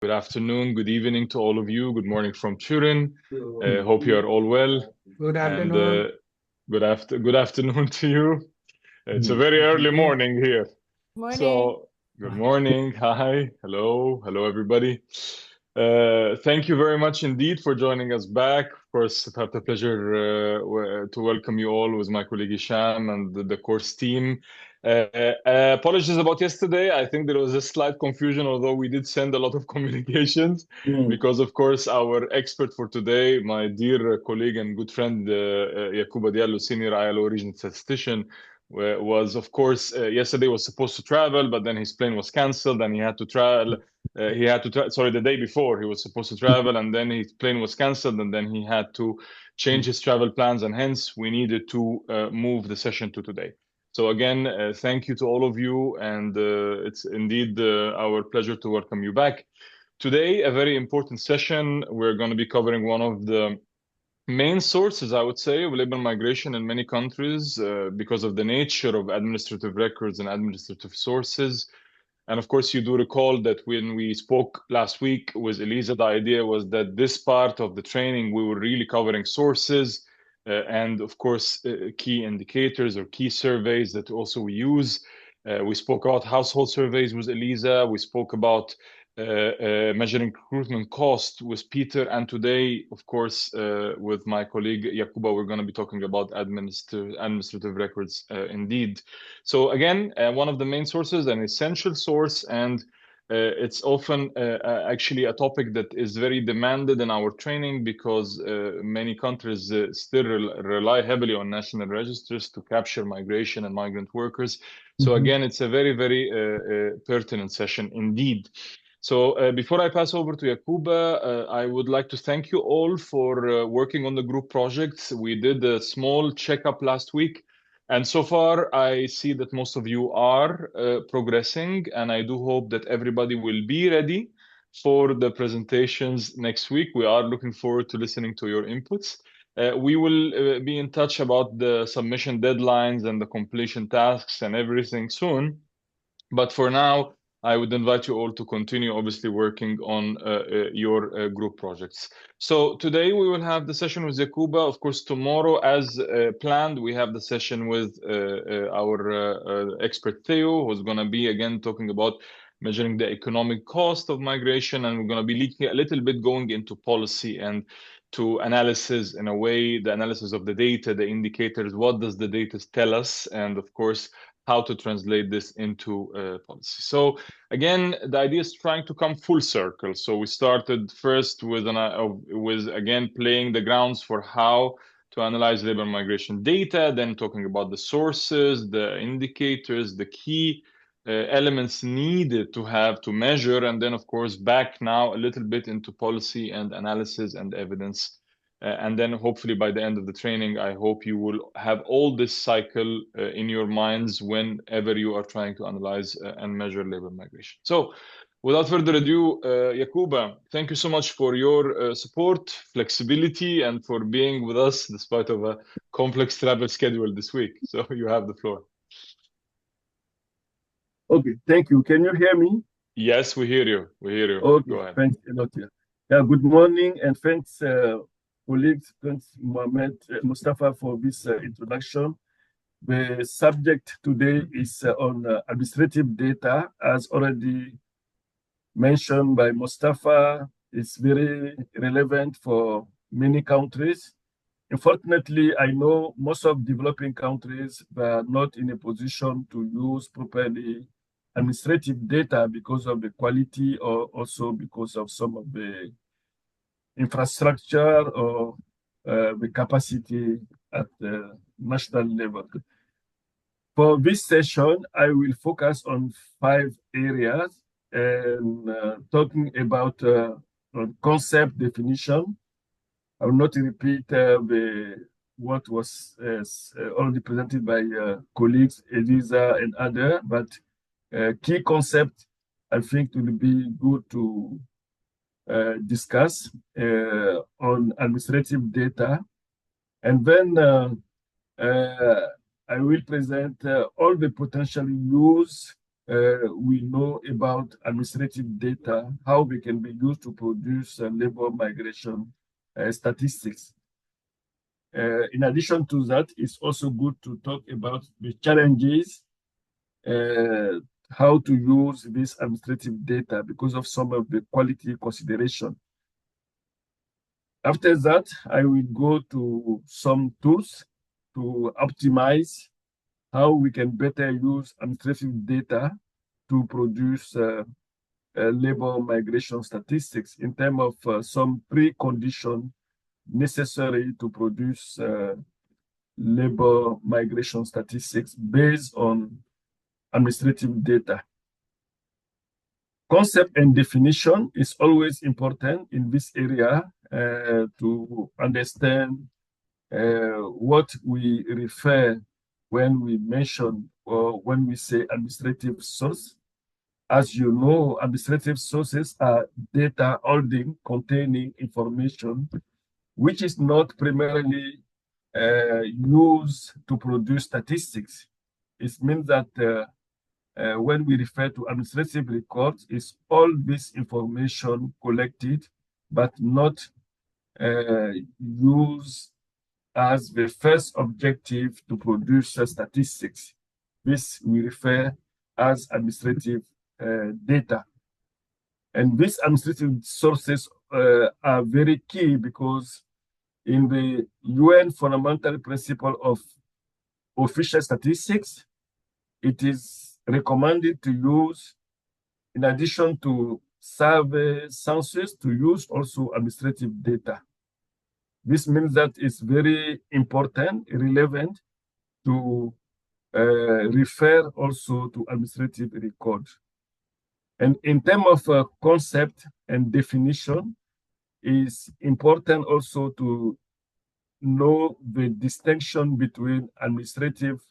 Good afternoon, good evening to all of you. Good morning from Turin. Hope you are all well. Good And afternoon. good afternoon to you. It's a very early morning here. Morning. So, good morning. Hi. Hello, everybody. Thank you very much indeed for joining us back. Of course, I've had the pleasure to welcome you all with my colleague Isham and the course team. Apologies about yesterday. I think there was a slight confusion, although we did send a lot of communications because, of course, our expert for today, my dear colleague and good friend, Yacouba Diallo, Senior ILO Regional Statistician, was, of course, yesterday was supposed to travel, but then his plane was canceled and he had to travel. Sorry, the day before he was supposed to travel, and then his plane was canceled, and then he had to change his travel plans, and hence we needed to move the session to today. So again, thank you to all of you, and it's indeed our pleasure to welcome you back. Today, a very important session. We're going to be covering one of the main sources, I would say, of labor migration in many countries because of the nature of administrative records and administrative sources. And of course, you do recall that when we spoke last week with Elisa, the idea was that this part of the training, we were really covering sources and, of course, key indicators or key surveys that also we use. We spoke about household surveys with Elisa. We spoke about measuring recruitment cost with Peter. And today, of course, with my colleague Yacouba, we're going to be talking about administrative records indeed. So again, one of the main sources, an essential source, and it's often actually a topic that is very demanded in our training because many countries still rely heavily on national registers to capture migration and migrant workers. So again, it's a very, very pertinent session indeed. So before I pass over to Yacouba, I would like to thank you all for working on the group projects. We did a small checkup last week, and so far I see that most of you are progressing, and I do hope that everybody will be ready for the presentations next week. We are looking forward to listening to your inputs. We will be in touch about the submission deadlines and the completion tasks and everything soon. But for now, I would invite you all to continue, obviously, working on your group projects. So today we will have the session with Yacouba. Of course, tomorrow, as planned, we have the session with our expert Theo, who's going to be again talking about measuring the economic cost of migration, and we're going to be leaking a little bit going into policy and to analysis in a way, the analysis of the data, the indicators, what does the data tell us, and of course, how to translate this into policy. So again, the idea is trying to come full circle. So we started first with again playing the grounds for how to analyze labor migration data, then talking about the sources, the indicators, the key elements needed to have to measure, and then of course back now a little bit into policy and analysis and evidence. And then hopefully by the end of the training, I hope you will have all this cycle in your minds whenever you are trying to analyze and measure labor migration. So without further ado, Yacouba, thank you so much for your support, flexibility, and for being with us despite of a complex travel schedule this week. So you have the floor. Okay, thank you. Can you hear me? Yes, we hear you. We hear you. Okay, Go ahead. thanks a lot. Yeah, good morning, and thanks, colleagues, thanks, Mohamed Mustafa, for this introduction. The subject today is on administrative data, as already mentioned by Mustafa. It's very relevant for many countries. Unfortunately, I know most of developing countries are not in a position to use properly administrative data because of the quality or also because of some of the infrastructure or the capacity at the national level. For this session, I will focus on 5 areas and talking about concept definition. I will not repeat what was already presented by colleagues, Elisa and others, but key concept I think will be good to discuss on administrative data. And then I will present all the potential use we know about administrative data, how they can be used to produce labor migration statistics. In addition to that, it's also good to talk about the challenges, how to use this administrative data because of some of the quality consideration. After that, I will go to some tools to optimize how we can better use administrative data to produce labor migration statistics in terms of some precondition necessary to produce labor migration statistics based on administrative data. Concept and definition is always important in this area to understand what we refer when we mention or when we say administrative source. As you know, administrative sources are data holding containing information which is not primarily used to produce statistics. It means that when we refer to administrative records, it's all this information collected, but not used as the first objective to produce statistics. This we refer as administrative data. And these administrative sources are very key because in the UN Fundamental Principle of Official Statistics, it is recommended to use, in addition to survey census, to use also administrative data. This means that it's very important, relevant to refer also to administrative record. And in terms of concept and definition, it's important also to know the distinction between administrative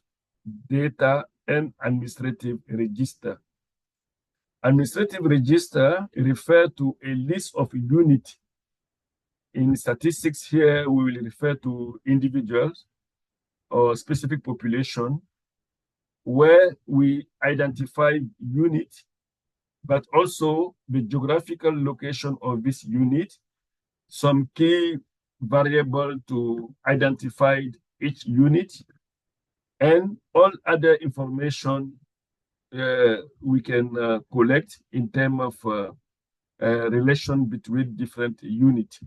data and administrative register. Administrative register refers to a list of units. In statistics here, we will refer to individuals or specific population where we identify units, but also the geographical location of this unit, some key variable to identify each unit, and all other information we can collect in terms of relation between different units.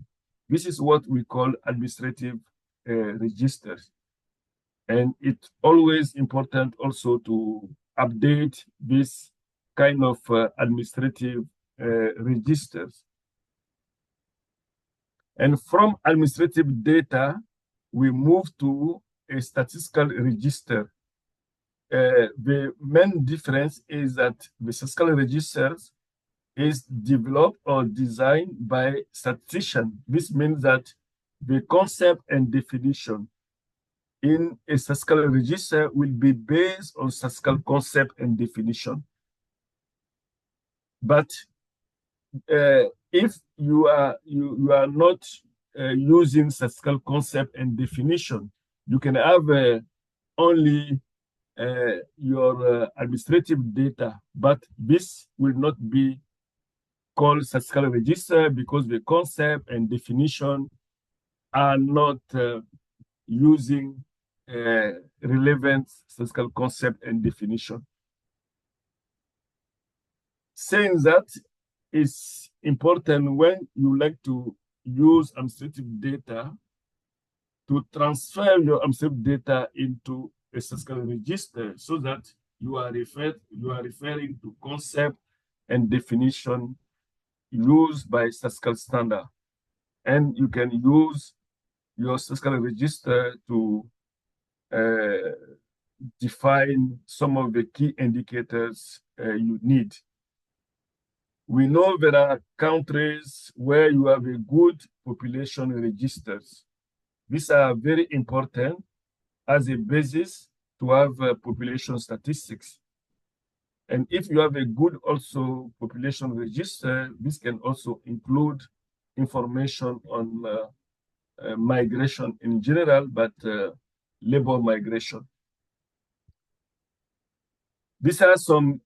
This is what we call administrative registers. And it's always important also to update this kind of administrative registers. And from administrative data, we move to a statistical register. The main difference is that the statistical registers is developed or designed by statisticians. This means that the concept and definition in a statistical register will be based on statistical concept and definition. But if you are not using statistical concept and definition, you can have only your administrative data, but this will not be called statistical register because the concept and definition are not using relevant statistical concept and definition. Saying that, it's important when you like to use administrative data to transfer your administrative data into a statistical register so that you are referring to concept and definition used by statistical standard. And you can use your statistical register to define some of the key indicators you need. We know there are countries where you have a good population registers. These are very important as a basis to have population statistics. And if you have a good also population register, this can also include information on migration in general, but labor migration. These are some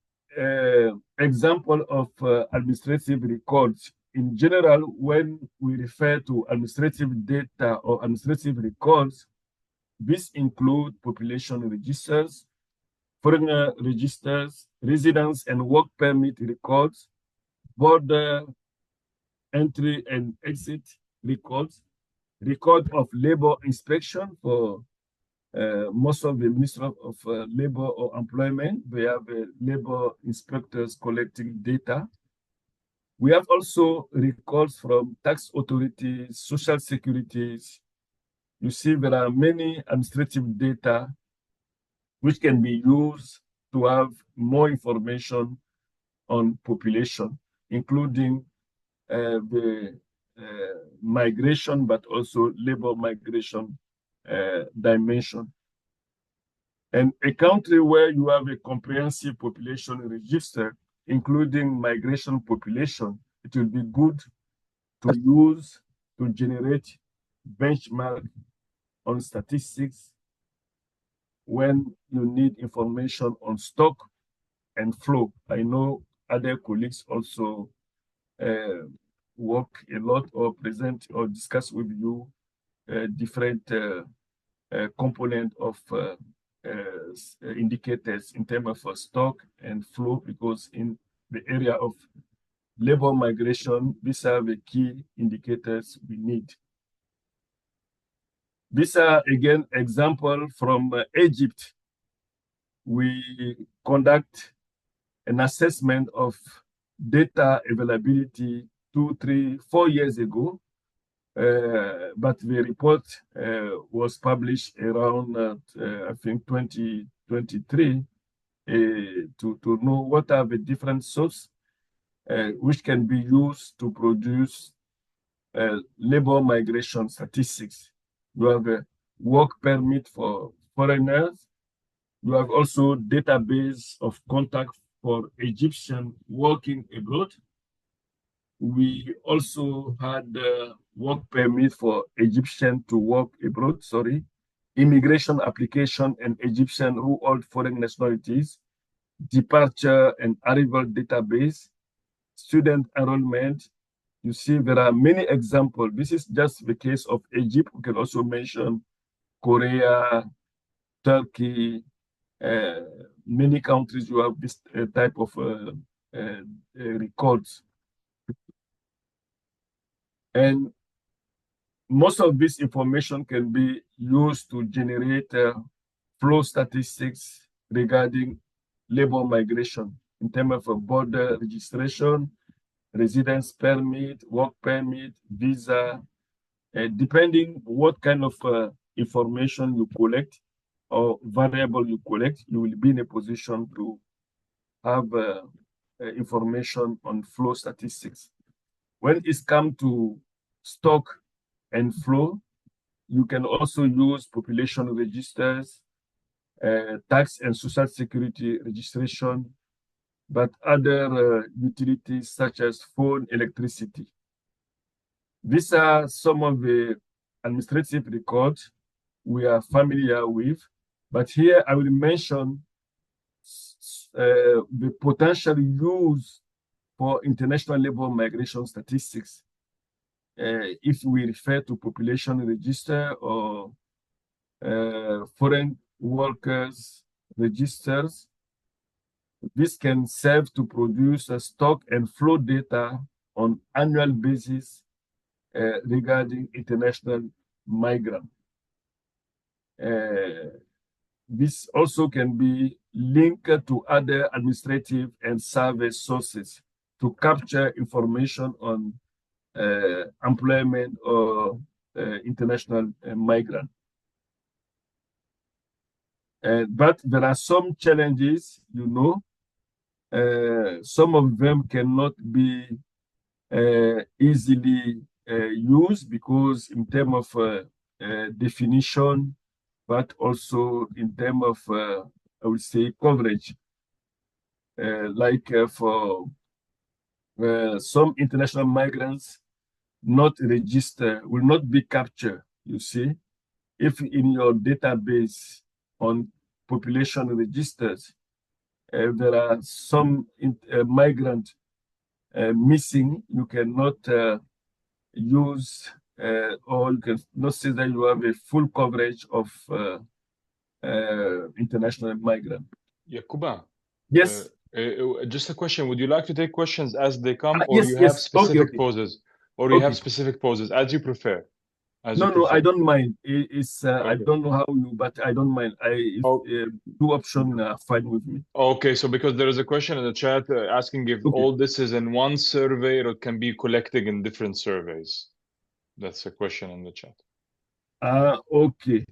example of administrative records. In general, when we refer to administrative data or administrative records, this include population registers, foreigner registers, residence and work permit records, border entry and exit records, record of labor inspection for most of the Ministry of Labor or Employment. We have labor inspectors collecting data. We have also records from tax authorities, social securities. You see, there are many administrative data which can be used to have more information on population, including the migration, but also labor migration dimension. And a country where you have a comprehensive population register, including migration population, it will be good to use to generate benchmark on statistics when you need information on stock and flow. I know other colleagues also work a lot or present or discuss with you different component of indicators in terms of stock and flow, because in the area of labor migration, these are the key indicators we need. These are, again, example from Egypt. We conduct an assessment of data availability 2, 3, 4 years ago, but the report was published around, I think, 2023 to know what are the different sources which can be used to produce labor migration statistics. You have a work permit for foreigners. You have also database of contact for Egyptian working abroad. We also had work permit for Egyptian to work abroad, immigration application and Egyptian who hold foreign nationalities, departure and arrival database, student enrollment. You see, there are many examples. This is just the case of Egypt. We can also mention Korea, Turkey, many countries you have this type of records. And most of this information can be used to generate flow statistics regarding labor migration in terms of border registration, residence permit, work permit, visa, depending what kind of information you collect or variable you collect, you will be in a position to have information on flow statistics. When it's come to stock and flow, you can also use population registers, tax and social security registration, but other utilities such as phone, electricity. These are some of the administrative records we are familiar with, but here I will mention the potential use for international labor migration statistics. If we refer to population register or foreign workers registers, this can serve to produce a stock and flow data on annual basis regarding international migrants. This also can be linked to other administrative and survey sources to capture information on employment or international migrant. But there are some challenges, you know. Some of them cannot be easily used because in terms of definition, but also in terms of, I would say, coverage. For some international migrants not registered will not be captured, you see. If in your database on population registers, there are some migrant missing, you cannot use or you can not say that you have a full coverage of international migrant. Yakuba, Yes. just a question. Would you like to take questions as they come, or Yes, you have yes. specific Okay. poses? Or you have Okay. specific poses, as you prefer. As you No, I prefer. don't mind. It's I Okay. don't know how you, but I don't mind. Oh, Two options are fine with me. okay, so because there is a question in the chat asking if Okay. all this is in one survey or it can be collected in different surveys. That's a question in the chat. Okay.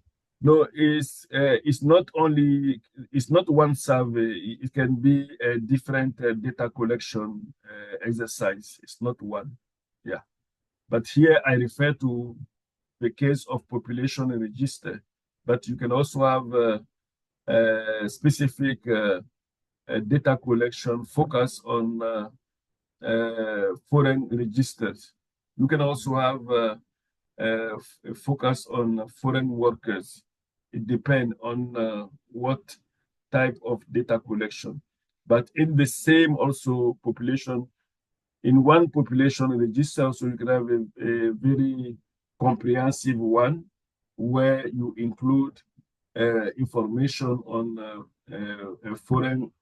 No, it's not only it's not one survey. It can be a different data collection exercise. It's not one. Yeah. But here I refer to the case of population register. But you can also have specific data collection focus on foreign registers. You can also have focus on foreign workers. It depends on what type of data collection. But in the same also population, in one population register, so you can have a very comprehensive one where you include information on foreign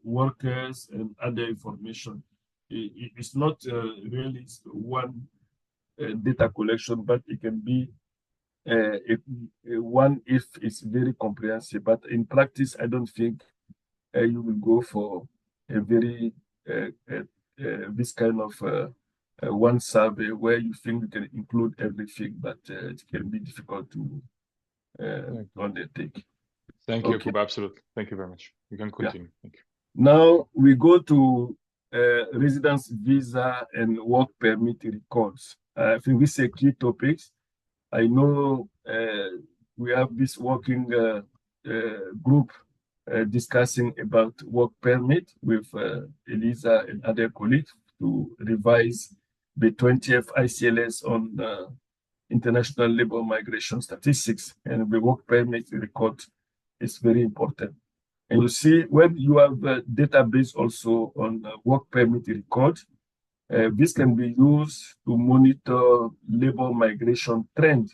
workers and other information. It's not really one data collection, but it can be one if it's very comprehensive. But in practice, I don't think you will go for a very this kind of one survey where you think you can include everything, but it can be difficult to undertake. Thank you, Yakuba. Absolutely. Thank you very much. You can continue. Yeah. Thank you. Now we go to residence visa and work permit records. I think these are key topics. I know we have this working group discussing about work permit with Elisa and other colleagues to revise the 20th ICLS on international labor migration statistics, and the work permit record is very important. And you see, when you have a database also on work permit record, this can be used to monitor labor migration trend,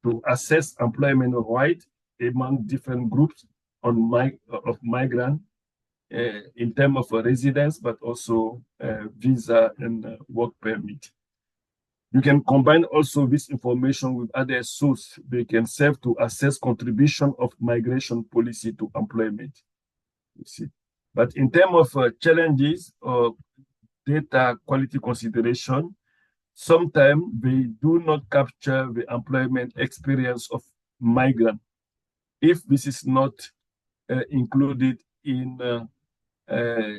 to assess employment right among different groups of migrant in terms of residence, but also visa and work permit. You can combine also this information with other sources. They can serve to assess contribution of migration policy to employment. You see, but in terms of challenges or data quality consideration, sometimes they do not capture the employment experience of migrant if this is not included in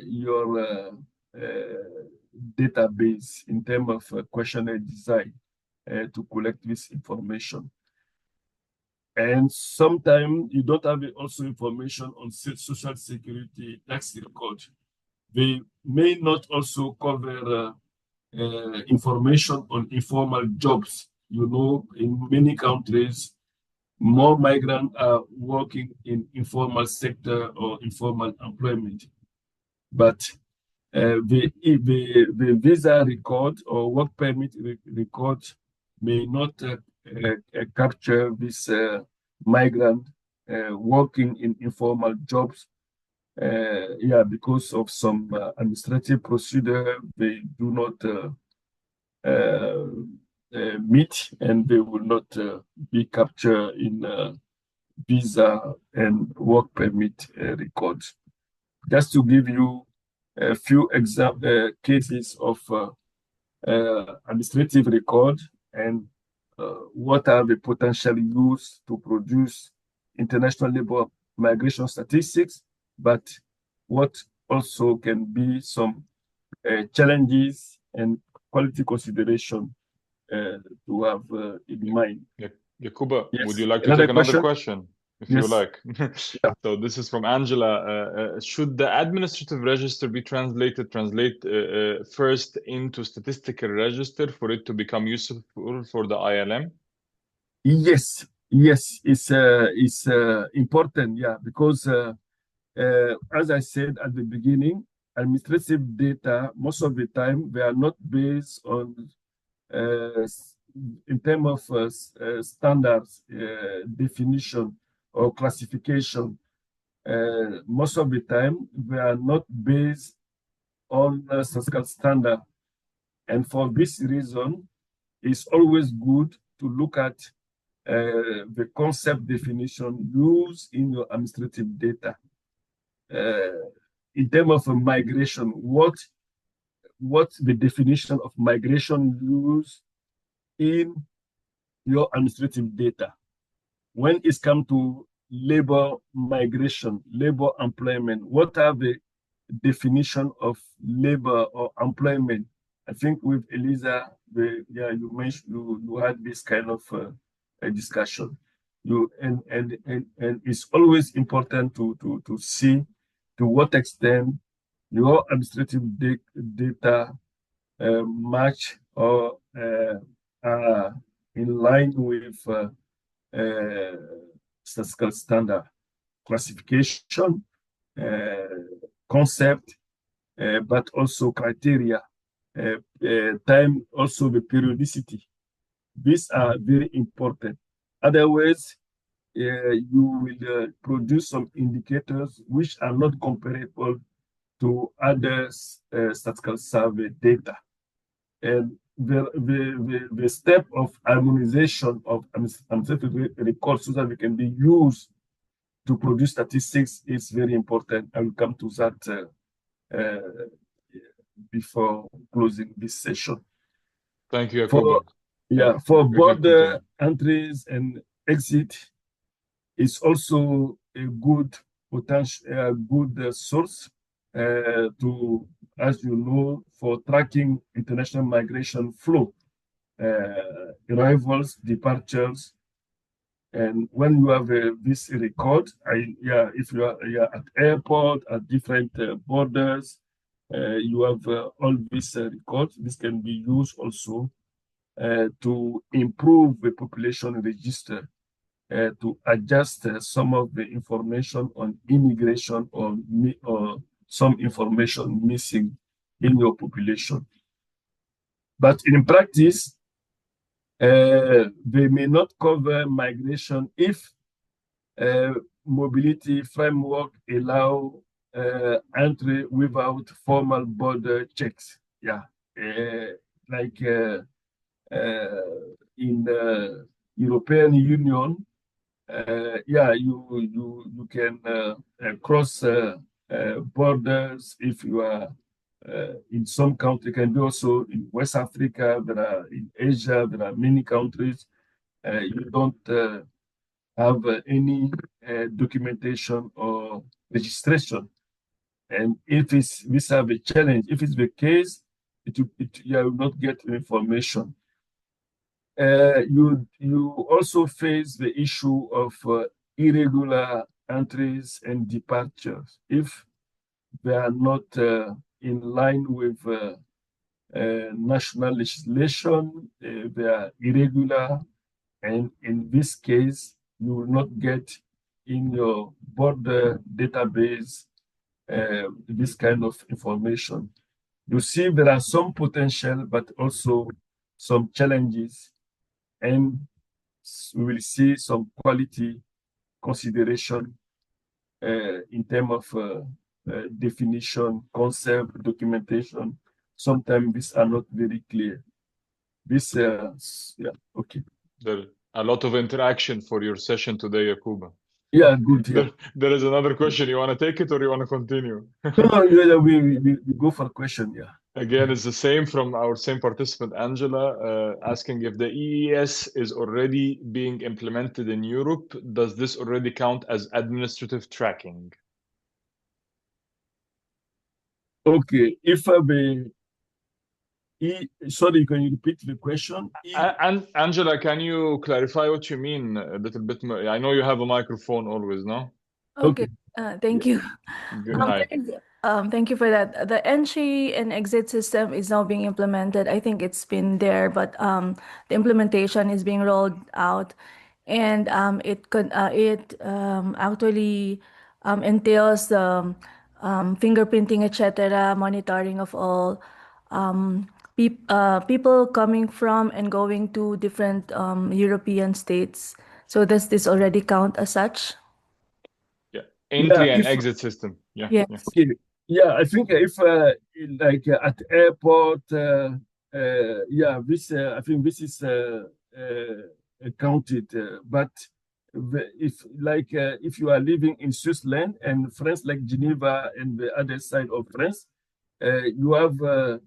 your database in terms of questionnaire design to collect this information. And sometimes you don't have also information on social security tax record. They may not also cover information on informal jobs. You know, in many countries, more migrants are working in informal sector or informal employment. But the visa record or work permit record may not capture this migrant working in informal jobs. Yeah, because of some administrative procedure, they do not meet, and they will not be captured in visa and work permit records. Just to give you a few cases of administrative record and what are the potential use to produce international labor migration statistics, but what also can be some challenges and quality consideration to have in mind. Yakuba, Yes. would you like to take another question? If Yes. you like. Yeah. So this is from Angela. Should the administrative register be translate first into statistical register for it to become useful for the ILM? Yes, it's important, yeah, because As I said at the beginning, administrative data, most of the time, they are not based on, in terms of standards, definition, or classification. Most of the time, they are not based on statistical standard. And for this reason, it's always good to look at the concept definition used in your administrative data. In terms of migration, what the definition of migration used in your administrative data? When it's come to labor migration, labor employment, what are the definition of labor or employment? I think with Eliza, you mentioned you had this kind of a discussion. And it's always important to see to what extent your administrative data match or are in line with statistical standard classification, concept, but also criteria, time, also the periodicity. These are very important. Otherwise, you will produce some indicators which are not comparable to other statistical survey data. And the step of harmonization of administrative records so that they can be used to produce statistics is very important. I will come to that before closing this session. Thank you, Yacouba. For border entries and exit, it's also a good potential, good source to, as you know, for tracking international migration flow, arrivals, departures. And when you have this record, if you are at airport, at different borders, you have all these records. This can be used also to improve the population register, to adjust some of the information on immigration or some information missing in your population. But in practice, they may not cover migration if mobility framework allow entry without formal border checks. Like in the European Union, you can cross borders if you are in some country. Can be also in West Africa. There are in Asia. There are many countries. You don't have any documentation or registration, and if this have a challenge, if it's the case, you will not get information. You also face the issue of irregular entries and departures if they are not in line with national legislation. They are irregular, and in this case, you will not get in your border database this kind of information. You see, there are some potential, but also some challenges, and we will see some quality consideration in terms of definition, concept, documentation. Sometimes these are not very clear. This, okay. There a lot of interaction for your session today, Yacouba. Yeah, good. Yeah. There is another question. You want to take it or you want to continue? No, we go for a question. Yeah. Again, it's the same from our same participant, Angela, asking if the EES is already being implemented in Europe. Does this already count as administrative tracking? Okay. If sorry, can you repeat the question? Angela, can you clarify what you mean a little bit more? I know you have a microphone always, no? Okay. Thank you. Hi. Thank you for that. The entry and exit system is now being implemented. I think it's been there, but the implementation is being rolled out, and it actually entails fingerprinting, etc., monitoring of all people coming from and going to different European states. So does this already count as such? Yeah, Yeah, entry and if exit system. Yeah, Yes. yeah. okay, yeah, I think if like at airport, yeah, this I think this is counted. But if you are living in Switzerland and France, like Geneva and the other side of France, you have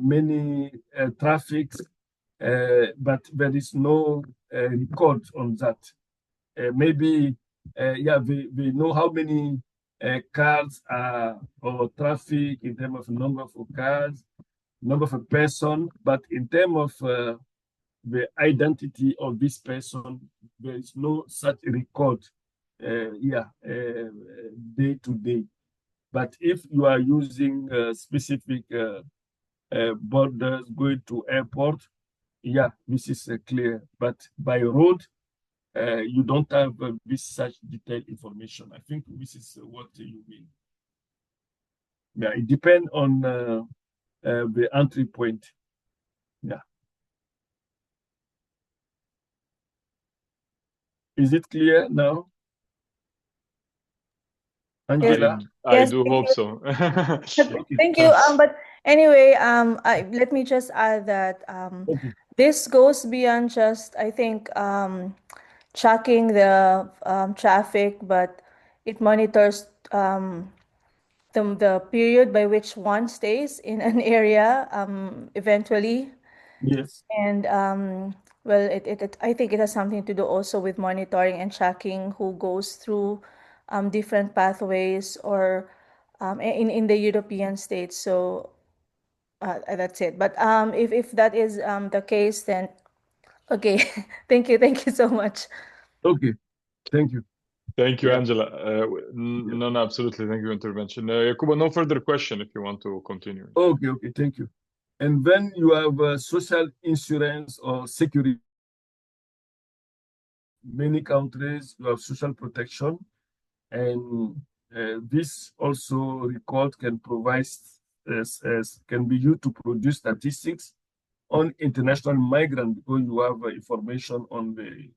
many traffics, but there is no record on that. Maybe, yeah, we know how many cars or traffic in terms of number of cars, number of a person, but in terms of the identity of this person, there is no such record, yeah, day to day. But if you are using specific borders going to airport, yeah, this is clear. But by road, you don't have this such detailed information. I think this is what you mean. Yeah, it depends on the entry point. Yeah. Is it clear now? Angela? I Yes, do thank hope you. so. Okay. Thank you. But anyway, let me just add that Okay. this goes beyond just, I think, tracking the traffic, but it monitors the period by which one stays in an area eventually. Yes. And well, I think it has something to do also with monitoring and tracking who goes through different pathways or in the European states. So that's it. But if that is the case, then okay. Thank you so much. Okay. Thank you. Thank you, Yeah. Angela. Yeah. No, absolutely. Thank you for intervention. Yakuba, no further question if you want to continue. Okay. Okay. Thank you. And then you have social insurance or security. Many countries you have social protection, and this also record can provide can be used to produce statistics on international migrant, because you have information on the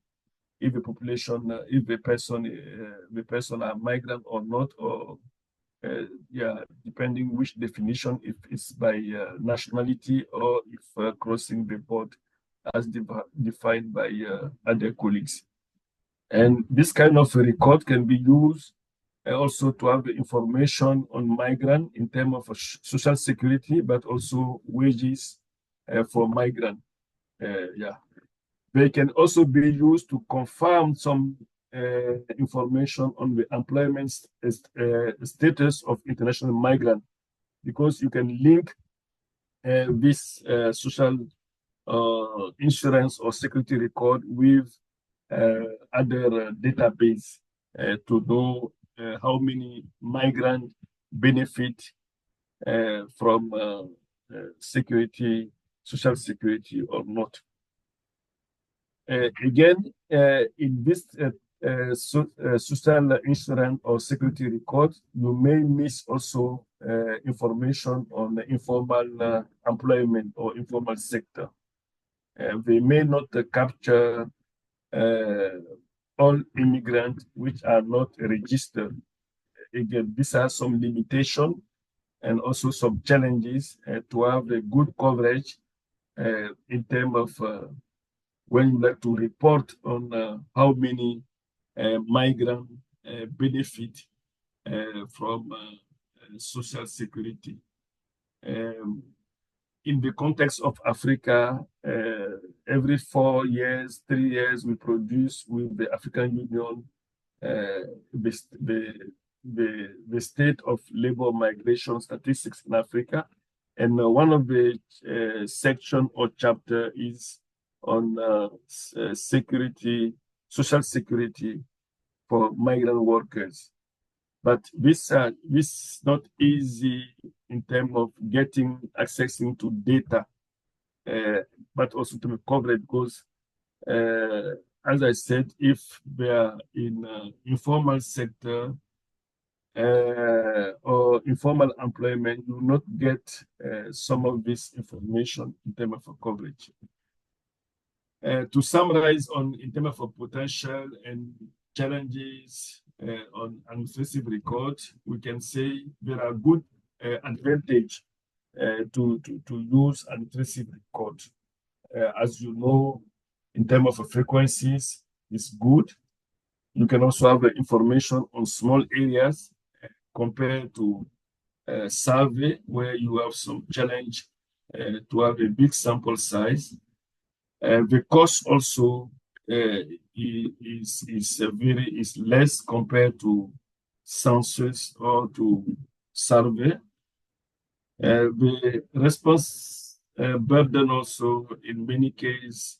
if the population if the person are migrant or not, or yeah, depending which definition, if it's by nationality or if crossing the border as defined by other colleagues. And this kind of record can be used also to have the information on migrant in terms of social security, but also wages for migrant. Yeah, they can also be used to confirm some information on the employment status of international migrant, because you can link this social insurance or security record with other database to know how many migrants benefit from security, social security or not. Again, in this social insurance or security record, you may miss also information on the informal employment or informal sector. They may not capture all immigrants which are not registered. Again, these are some limitation and also some challenges to have a good coverage in terms of when you like to report on how many migrants benefit from social security. In the context of Africa, every 4 years, 3 years, we produce with the African Union the state of labor migration statistics in Africa. And one of the section or chapter is on security, social security for migrant workers. But this is not easy in terms of getting accessing to data, but also to be covered, because as I said, if they are in informal sector, or informal employment, you will not get some of this information in terms of coverage. To summarize in terms of potential and challenges on administrative record, we can say there are good advantage to use administrative record. As you know, in terms of frequencies, it's good. You can also have information on small areas compared to survey where you have some challenge to have a big sample size. The cost also is less compared to census or to survey. The response burden also in many cases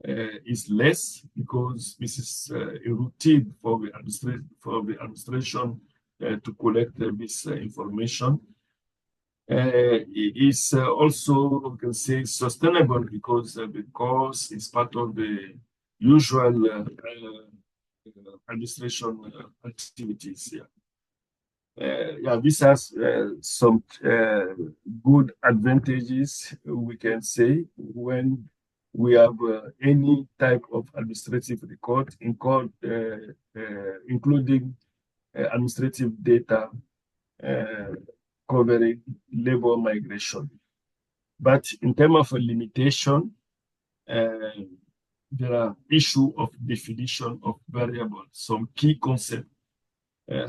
is less because this is a routine for the administration to collect this information. It is also, we can say, sustainable because the cost is part of the usual administration activities. This has some good advantages, we can say, when we have any type of administrative record, including administrative data covering labor migration. But in terms of a limitation, there are issues of definition of variables, some key concepts,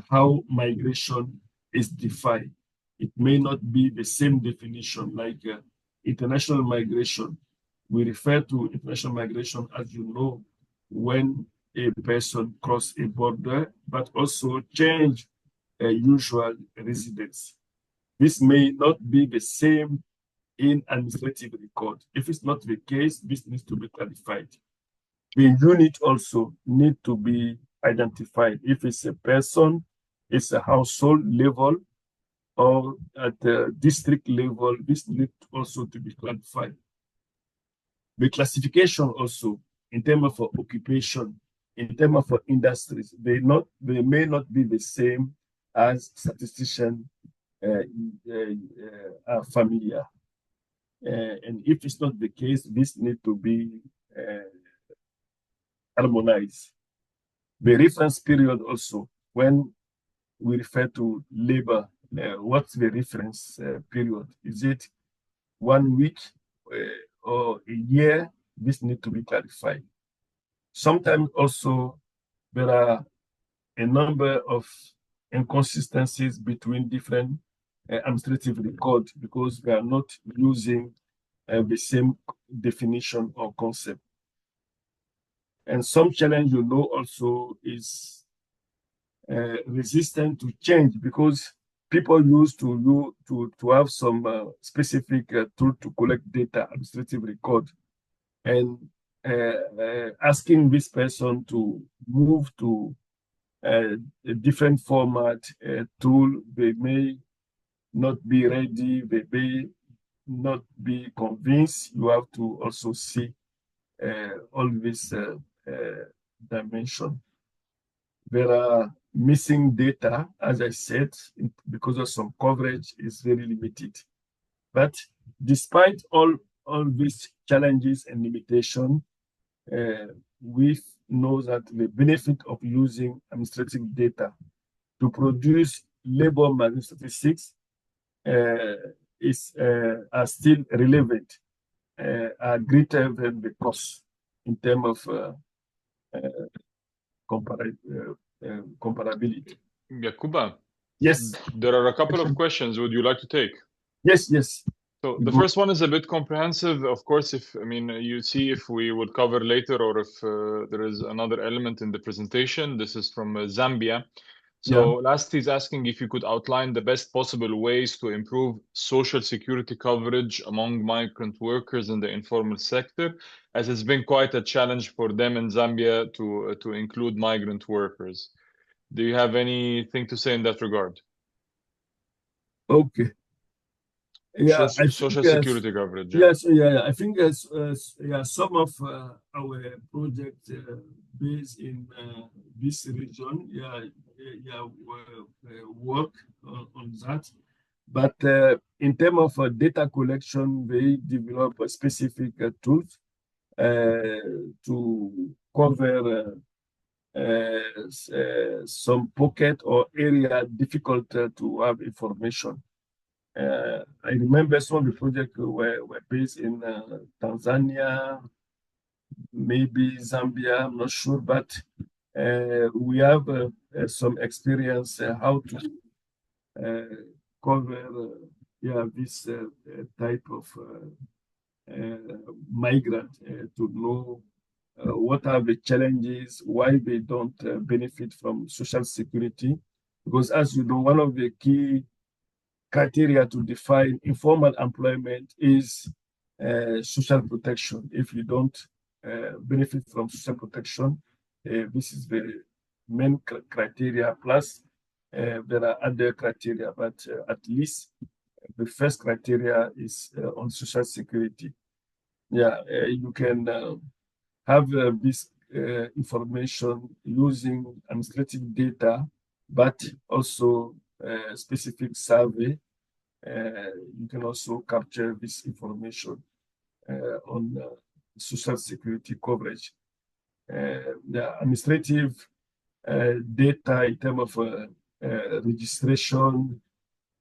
how migration is defined. It may not be the same definition like international migration. We refer to international migration, as you know, when a person crosses a border, but also change a usual residence. This may not be the same in administrative record. If it's not the case, this needs to be clarified. The unit also need to be identified. If it's a person, it's a household level, or at the district level, this needs also to be clarified. The classification also, in terms of occupation, in terms of industries, they may not be the same as statistician are familiar. And if it's not the case, this needs to be harmonized. The reference period also, when we refer to labor, what's the reference period? Is it 1 week or a year? This needs to be clarified. Sometimes also there are a number of inconsistencies between different administrative records because we are not using the same definition or concept. And some challenge, you know, also is resistant to change because people used to have some specific tool to collect data, administrative record, and asking this person to move to a different format tool, they may not be ready, they may not be convinced. You have to also see all this dimension. There are missing data, as I said, because of some coverage is very limited. But despite all these challenges and limitations, we know that the benefit of using administrative data to produce labor market statistics are still relevant, are greater than the cost in terms of comparability. Yakuba, yes, there are a couple of questions. Would you like to take? Yes. So the first one is a bit comprehensive. Of course, you see if we would cover later or if there is another element in the presentation. This is from Zambia. So last he's asking if you could outline the best possible ways to improve social security coverage among migrant workers in the informal sector, as it's been quite a challenge for them in Zambia to include migrant workers. Do you have anything to say in that regard? Okay. Yeah, social security coverage. Yes, I think some of our projects based in this region, work on that. But in terms of data collection, they develop a specific tools to cover some pocket or area difficult to have information. I remember some of the projects were based in Tanzania, maybe Zambia, I'm not sure, but we have some experience how to cover this type of migrant to know what are the challenges, why they don't benefit from social security. Because as you know, one of the key criteria to define informal employment is social protection. If you don't benefit from social protection, this is the main criteria. Plus, there are other criteria, but at least the first criteria is on social security. Yeah, you can have this information using administrative data, but also specific survey. You can also capture this information on social security coverage. The administrative data in terms of registration,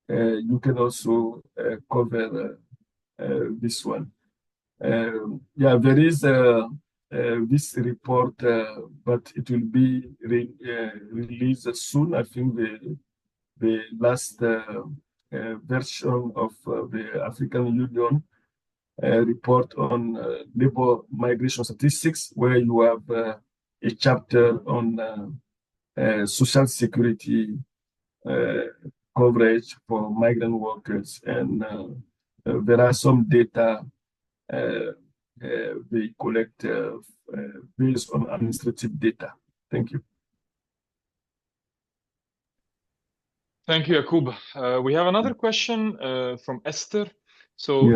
you can also cover this one. There is this report, but it will be released soon. I think the last version of the African Union report on labor migration statistics, where you have a chapter on social security coverage for migrant workers, and there are some data they collect based on administrative data. Thank you. Thank you, Yacouba. We have another question from Esther. So,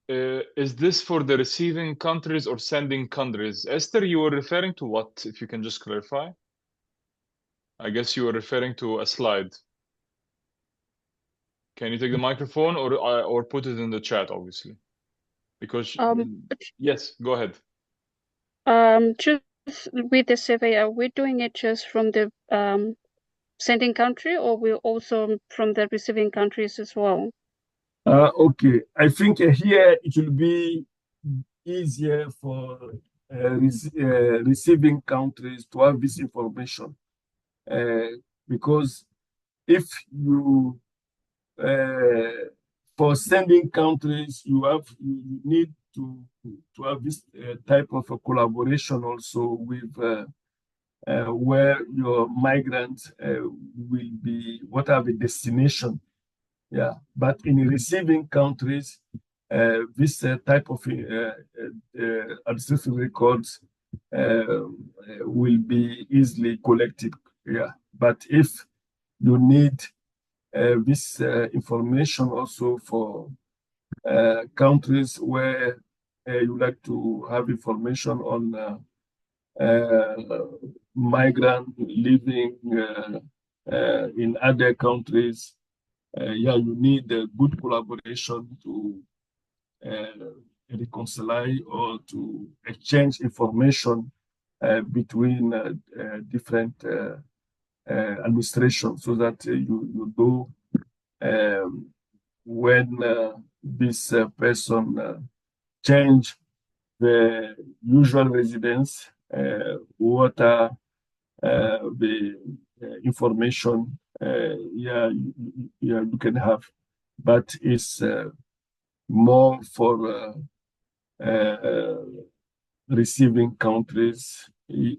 is this for the receiving countries or sending countries? Esther, you were referring to what? If you can just clarify. I guess you were referring to a slide. Can you take the microphone or put it in the chat, obviously? Because yes, go ahead. Just with the survey, are we doing it just from the sending country, or we're also from the receiving countries as well? Okay, I think here it will be easier for receiving countries to have this information, because if you for sending countries, you need to have this type of a collaboration also with where your migrants will be, what are the destination. Yeah, but in receiving countries, this type of administrative records will be easily collected. Yeah, but if you need this information also for countries where you like to have information on migrant living in other countries, you need a good collaboration to reconcile or to exchange information between different administrations, so that you know when this person change the usual residence, what are the information you can have, but it's more for receiving countries, to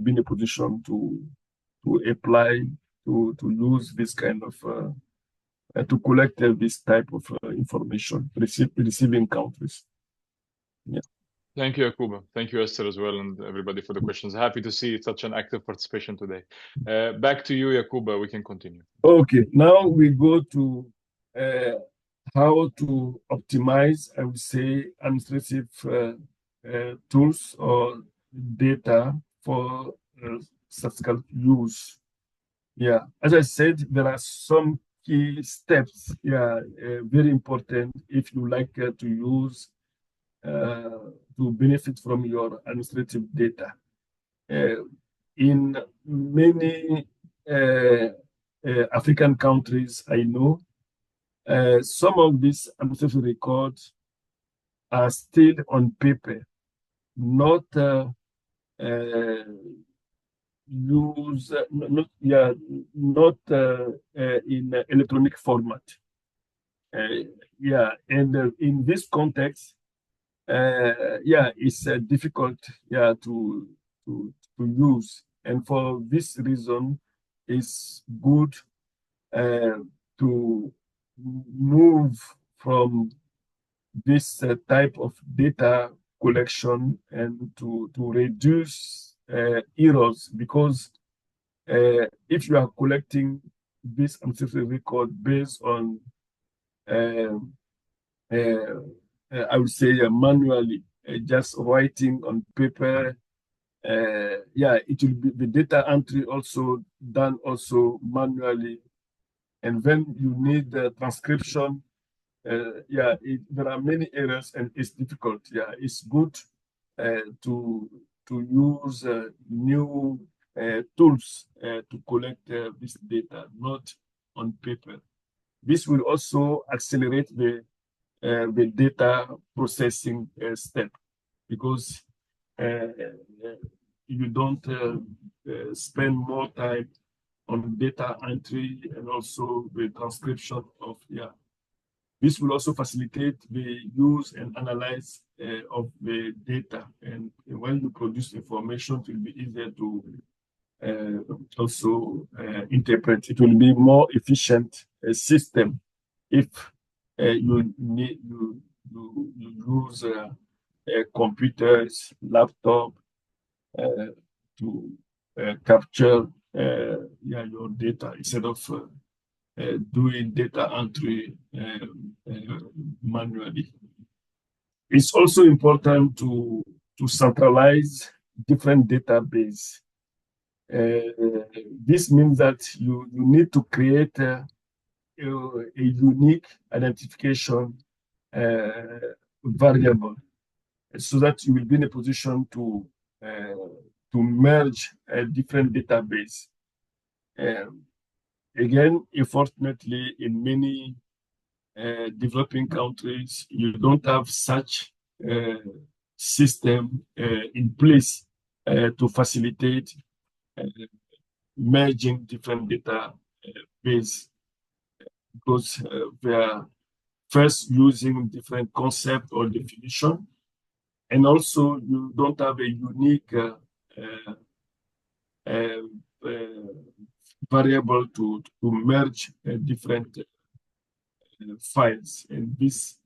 be in a position to apply to use this kind of to collect this type of information, receiving countries. Yeah. Thank you, Yacouba. Thank you, Esther, as well, and everybody for the questions. Happy to see such an active participation today. Back to you, Yacouba. We can continue. Okay, now we go to how to optimize, I would say, administrative tools or data for statistical use. Yeah, as I said, there are some key steps. Yeah, very important if you like to use to benefit from your administrative data. In many African countries, I know some of these administrative records are still on paper, not not in electronic format. And in this context, it's difficult, to use, and for this reason, it's good to move from this type of data collection and to reduce errors, because if you are collecting this administrative record based on I would say manually, just writing on paper, it will be the data entry also done also manually, and then you need the transcription. There are many errors and it's difficult. It's good to use new tools to collect this data, not on paper. This will also accelerate the data processing step, because you don't spend more time on data entry and also the transcription of. This will also facilitate the use and analyze of the data, and when you produce information, it will be easier to also interpret. It will be more efficient system if you use computers, laptop to capture your data instead of doing data entry manually. It's also important to centralize different databases. This means that you need to create a unique identification variable, so that you will be in a position to merge a different database. Again, unfortunately, in many developing countries, you don't have such system in place to facilitate merging different databases, because they are first using different concept or definition, and also you don't have a unique variable to merge different files, and this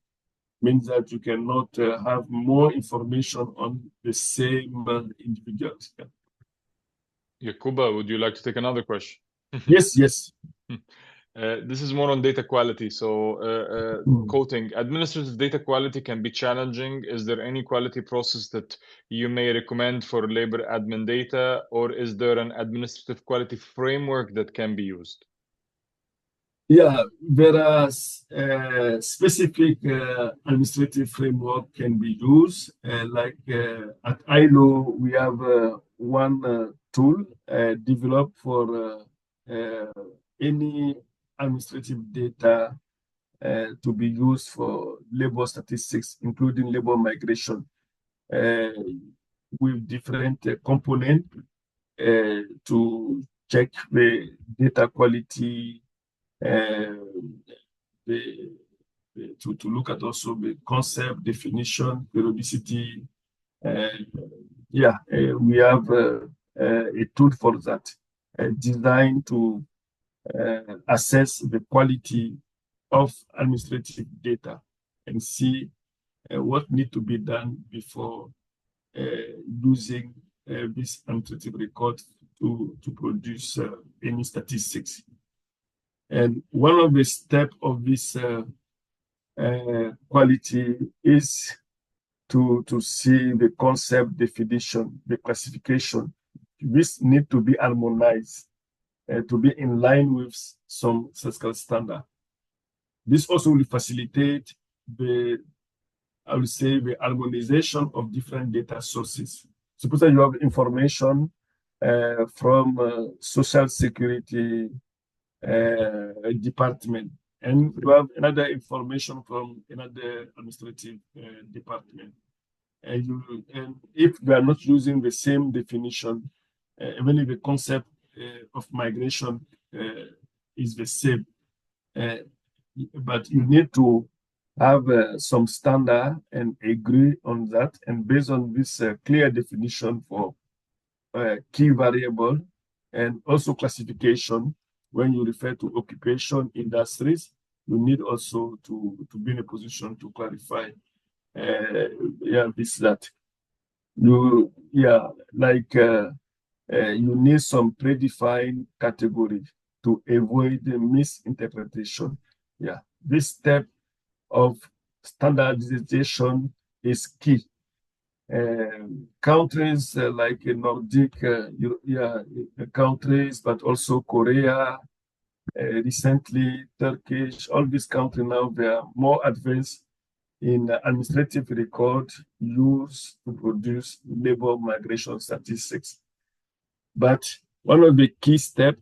means that you cannot have more information on the same individuals. Yakuba, would you like to take another question? Yes. This is more on data quality. So, quoting, administrative data quality can be challenging. Is there any quality process that you may recommend for labor admin data, or is there an administrative quality framework that can be used? Yeah, there are specific administrative framework can be used. Like at ILO, we have one tool developed for any administrative data to be used for labor statistics, including labor migration, with different components to check the data quality, to look at also the concept, definition, periodicity. We have a tool for that, designed to assess the quality of administrative data and see what needs to be done before using this administrative record to produce any statistics. And one of the steps of this quality is to see the concept, definition, the classification, this need to be harmonized to be in line with some statistical standard. This also will facilitate the, I would say, the harmonization of different data sources. Suppose that you have information from Social Security department, and you have another information from another administrative department. And if we are not using the same definition, even if the concept of migration is the same, but you need to have some standard and agree on that. And based on this clear definition for key variable and also classification, when you refer to occupation industries, you need also to be in a position to clarify that you you need some predefined category to avoid the misinterpretation. This step of standardization is key. Countries like Nordic countries, but also Korea, recently Turkish, all these countries now, they are more advanced in administrative record used to produce labor migration statistics. But one of the key steps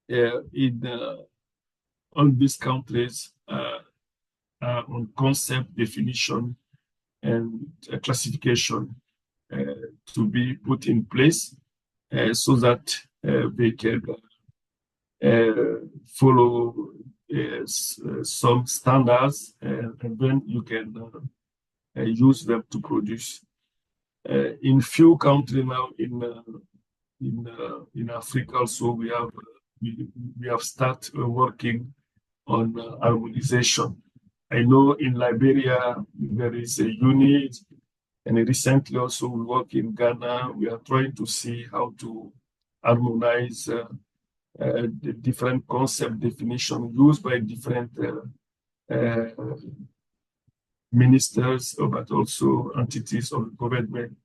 in all these countries on concept definition and classification to be put in place so that they can follow some standards and then you can use them to produce. In few countries now in Africa also we have started working on harmonization. I know in Liberia there is a unit, and recently also we work in Ghana. We are trying to see how to harmonize the different concept definition used by different ministers, but also entities of government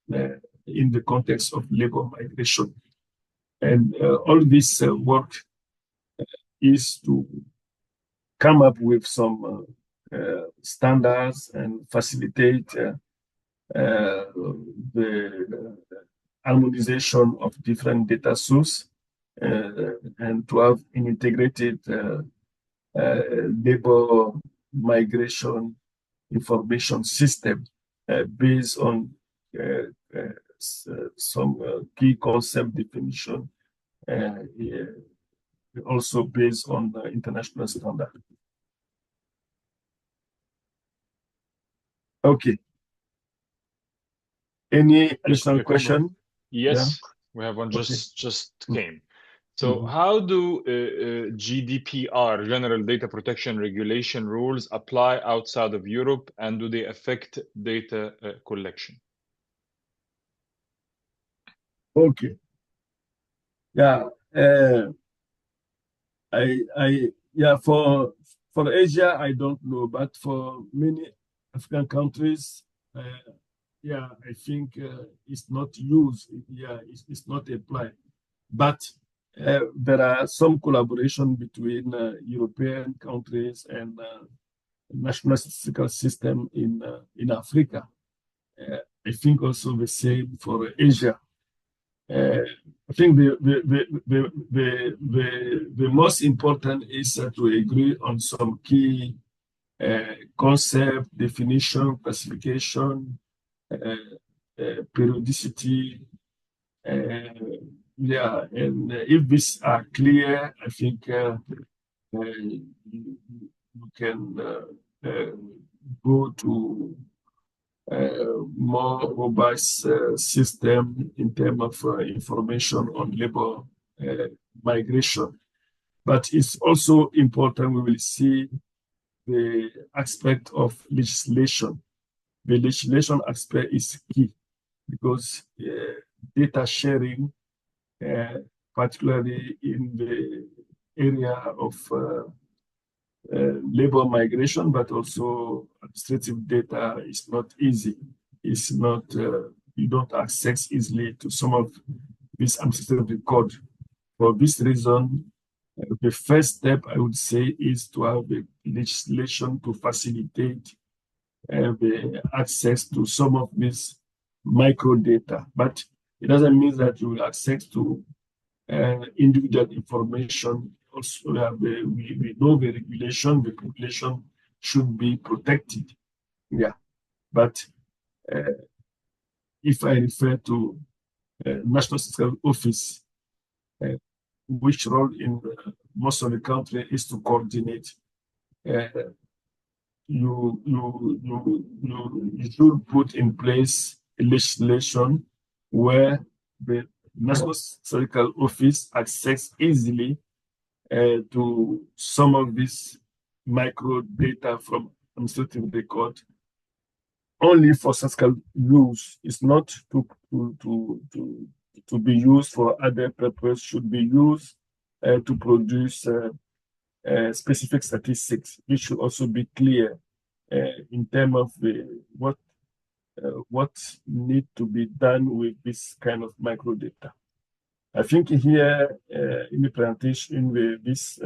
in the context of labor migration. And all this work is to come up with some standards and facilitate the harmonization of different data sources and to have an integrated labor migration information system based on some key concept definition, also based on the international standard. Okay. Any additional question? Yes, we have one just came. So how do GDPR, General Data Protection Regulation rules, apply outside of Europe, and do they affect data collection? Okay. For Asia, I don't know, but for many African countries, I think it's not used. It's not applied. But there are some collaboration between European countries and national statistical system in Africa. I think also the same for Asia. I think the most important is to agree on some key concept, definition, classification, periodicity. And if these are clear, I think you can go to more robust system in terms of information on labor migration. But it's also important we will see the aspect of legislation. The legislation aspect is key because data sharing, particularly in the area of labor migration, but also administrative data is not easy. It's not, you don't access easily to some of this administrative record. For this reason, the first step I would say is to have a legislation to facilitate the access to some of this micro data, but it doesn't mean that you will access to individual information. Also, we know the population should be protected. Yeah, but if I refer to National Statistical Office, which role in most of the country is to coordinate. You should put in place a legislation where the National Statistical Office access easily to some of this micro data from administrative record only for statistical use. It's not to be used for other purpose, should be used to produce specific statistics. It should also be clear in terms of what need to be done with this kind of micro data. I think here in the presentation, with this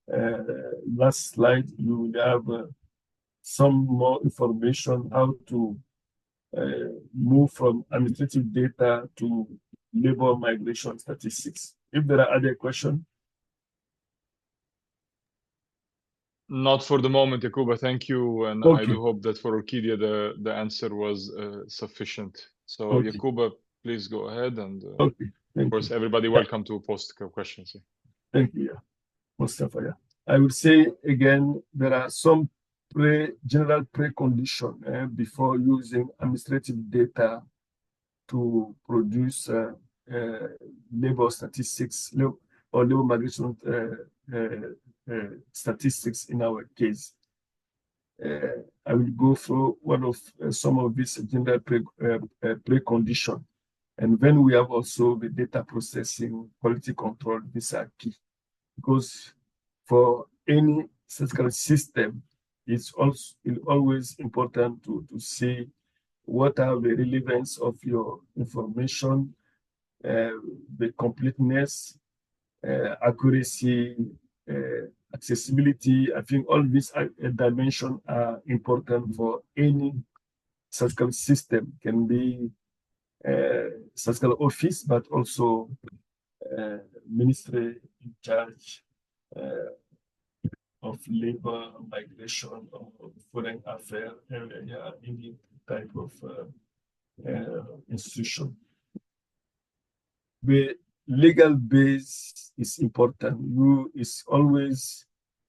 last slide, you will have some more information how to move from administrative data to labor migration statistics. If there are other questions. Not for the moment, Yakuba. Thank you, and Okay. I do hope that for Orquídea the answer was sufficient. So, Okay. Yakuba, please go ahead, and Okay. of course, everybody welcome to post questions. Thank you, Mustafa. Yeah. I would say again, there are some general preconditions before using administrative data to produce labor statistics or labor migration statistics in our case. I will go through some of these general preconditions. And then we have also the data processing, quality control. These are key. Because for any statistical system, it's always important to see what are the relevance of your information, the completeness, accuracy, accessibility. I think all these dimensions are important for any statistical system. Can be statistical office, but also ministry in charge of labor, migration, or foreign affairs, any type of institution. The legal base is important. You is always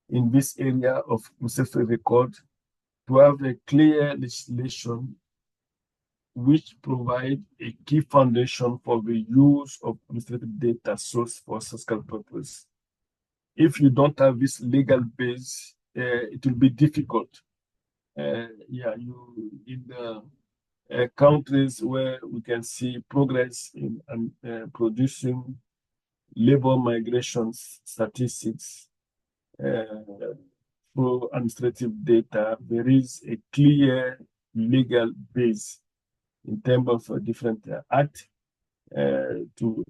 in this area of administrative record to have a clear legislation which provide a key foundation for the use of administrative data source for statistical purpose. If you don't have this legal base, it will be difficult. In the countries where we can see progress in producing labor migration statistics through administrative data, there is a clear legal base in terms of different acts to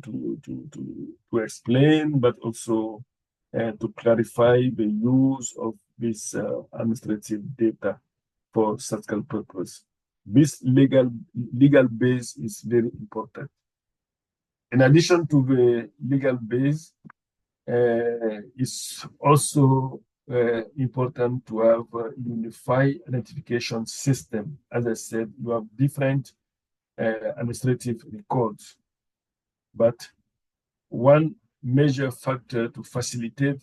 explain, but also to clarify the use of this administrative data for statistical purpose. This legal base is very important. In addition to the legal base, it's also important to have a unified identification system. As I said, you have different administrative records, but one major factor to facilitate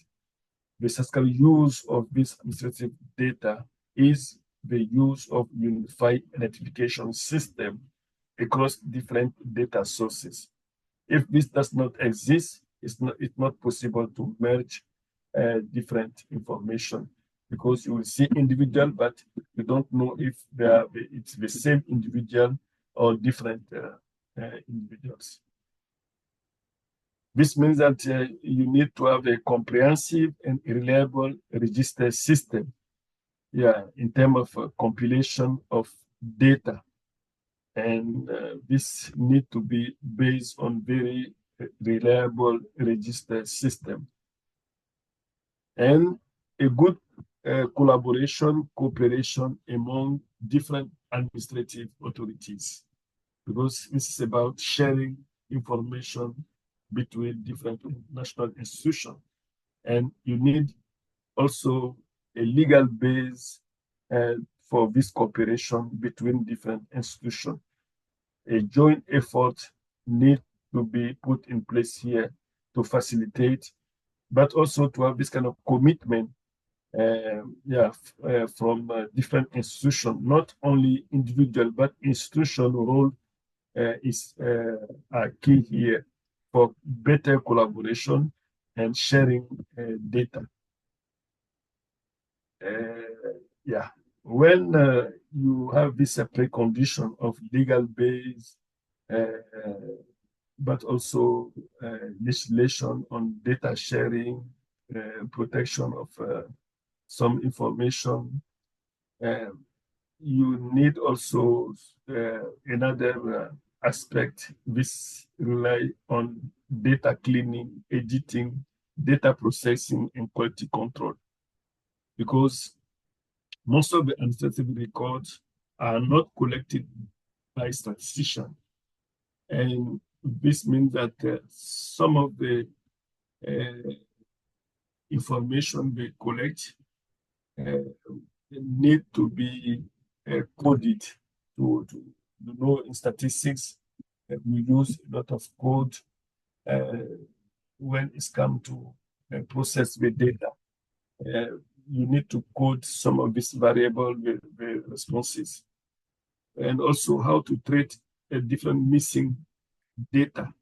the statistical use of this administrative data is the use of unified identification system across different data sources. If this does not exist, it's not possible to merge different information, because you will see individual, but you don't know if it's the same individual or different individuals. This means that you need to have a comprehensive and reliable register system, in terms of compilation of data. and this need to be based on very reliable register system and a good cooperation among different administrative authorities, because this is about sharing information between different national institutions. And you need also a legal base for this cooperation between different institutions. A joint effort needs to be put in place here to facilitate, but also to have this kind of commitment from different institutions, not only individual, but institutional role is key here for better collaboration and sharing data. When you have this precondition of legal base, but also legislation on data sharing, protection of some information, you need also another aspect. This rely on data cleaning, editing, data processing, and quality control, because most of the administrative records are not collected by statisticians. And this means that some of the information they collect need to be coded. To know, in statistics, we use a lot of code when it's come to process the data. You need to code some of these variable the responses, and also how to treat a different missing data,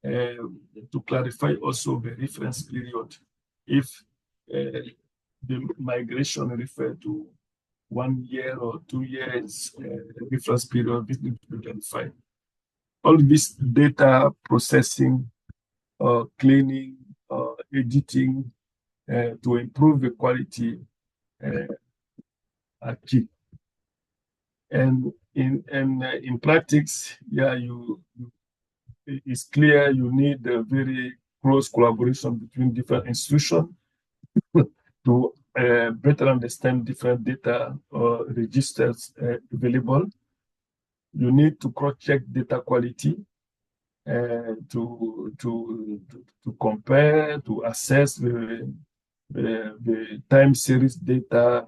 to clarify also the reference period. If the migration refer to 1 year or 2 years reference period, this needs to be clarified. All this data processing, cleaning, editing, to improve the quality are key. And in practice, it's clear you need a very close collaboration between different institutions to better understand different data or registers available. You need to cross-check data quality, to compare, to assess the time series data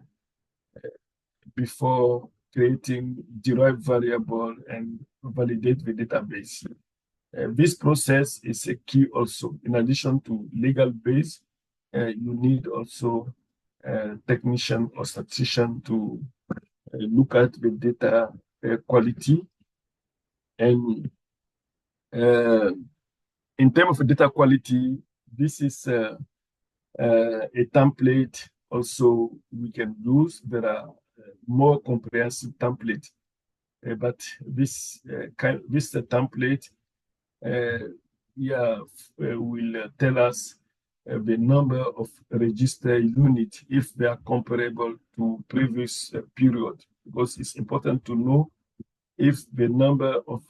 before creating derived variable and validate the database. This process is a key also. In addition to legal base, you need also technician or statistician to look at the data quality. And in terms of data quality, this is a template also we can use. There are more comprehensive templates, but this template will tell us the number of register units if they are comparable to previous period, because it's important to know if the number of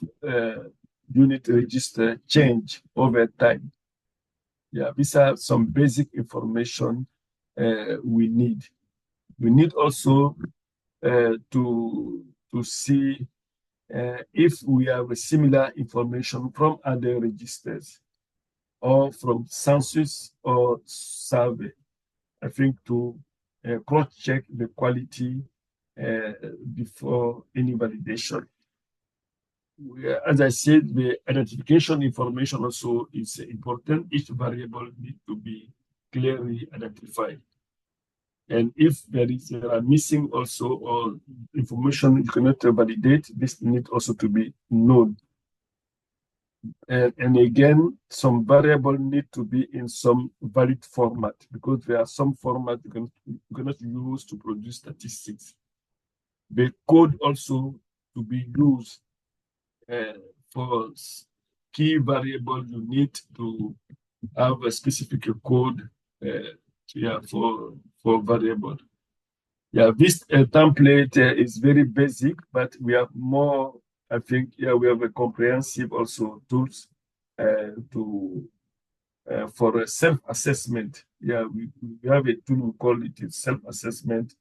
unit register change over time. These are some basic information we need. We need also to see if we have a similar information from other registers or from census or survey. I think to cross-check the quality before any validation. As I said, the identification information also is important. Each variable needs to be clearly identified. And if there are missing also or information you cannot validate, this needs also to be known. And again, some variable need to be in some valid format, because there are some formats you cannot use to produce statistics. The code also to be used for key variable. You need to have a specific code for variable. This template is very basic, but we have more I think we have a comprehensive also tools for a self-assessment. We have a tool, we call it self-assessment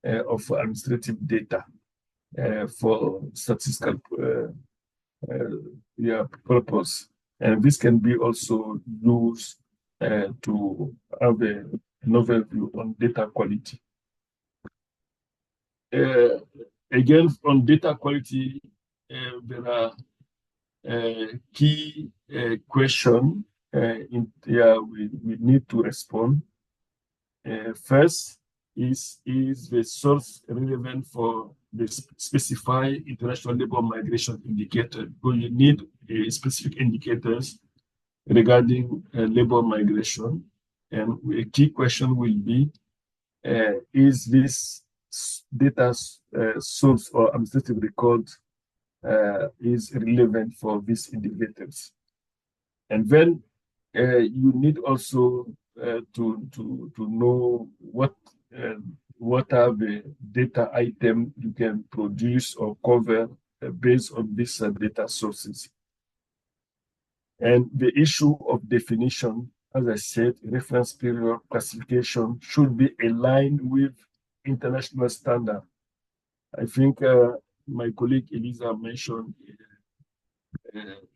of administrative data for statistical purpose. And this can be also used to have an overview on data quality. Again, on data quality, there are key questions we need to respond. First, is the source relevant for the specified international labor migration indicator? Because you need specific indicators regarding labor migration. And a key question will be, is this data source or administrative record is relevant for these indicators? And then you need also to know what are the data items you can produce or cover based on these data sources. And the issue of definition, as I said, reference period classification should be aligned with international standard. I think my colleague Elisa mentioned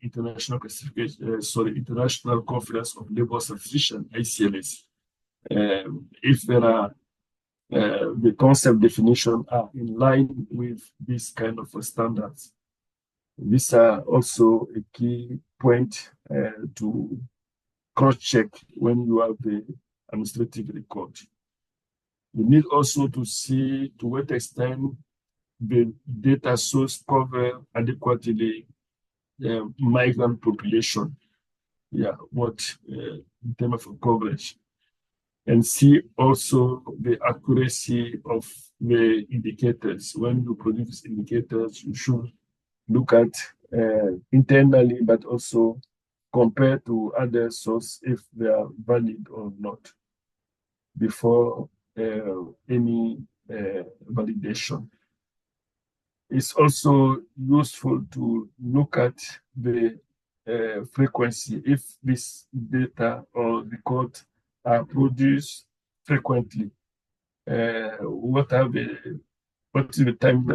International Conference of Labor Statisticians, ICLS. If there are the concept definition are in line with this kind of standards. These are also a key point to cross-check when you have the administrative record. You need also to see to what extent the data source cover adequately migrant population. What in terms of coverage. And see also the accuracy of the indicators. When you produce indicators, you should look at internally, but also compare to other sources if they are valid or not before any validation. It's also useful to look at the frequency. If this data or record are produced frequently, what is the time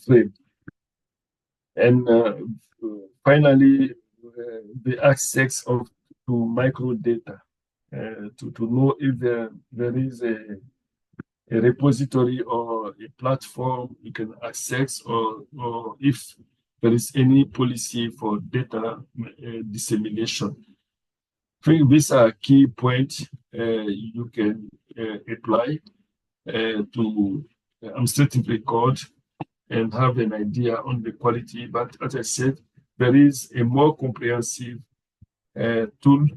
frame? And finally, the access to micro data to know if there is a repository or a platform you can access, or if there is any policy for data dissemination. I think these are key points you can apply to administrative record and have an idea on the quality. But as I said, there is a more comprehensive tool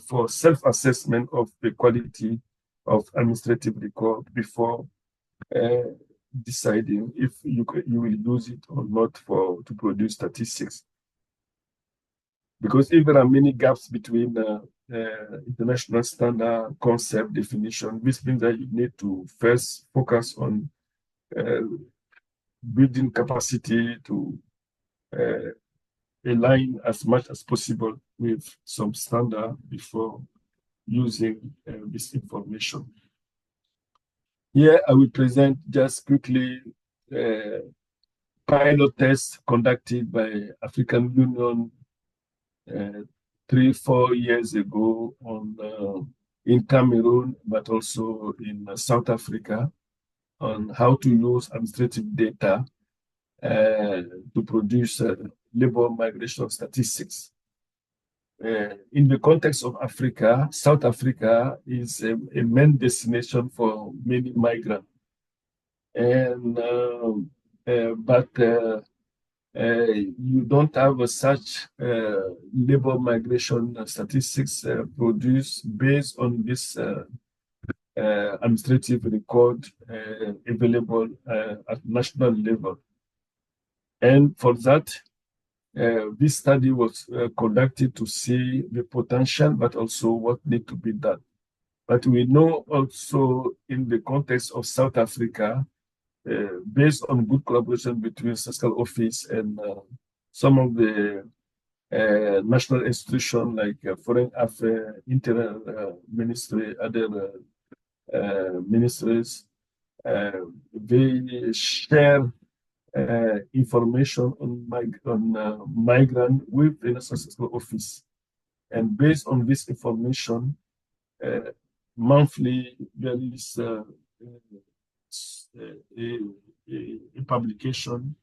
for self-assessment of the quality of administrative record before deciding if you will use it or not to produce statistics. Because if there are many gaps between international standard concept definition, this means that you need to first focus on building capacity to align as much as possible with some standard before using this information. Here I will present just quickly pilot tests conducted by African Union 3-4 years ago in Cameroon, but also in South Africa, on how to use administrative data to produce labor migration statistics. In the context of Africa, South Africa is a main destination for many migrants. And but you don't have such labor migration statistics produced based on this administrative record available at national level. And for that, this study was conducted to see the potential, but also what needs to be done. But we know also in the context of South Africa, based on good collaboration between Statistical Office and some of the national institutions like Foreign Affairs, Interior Ministry, other ministries, they share information on migrant with the National Statistical Office. And based on this information, monthly there is a publication,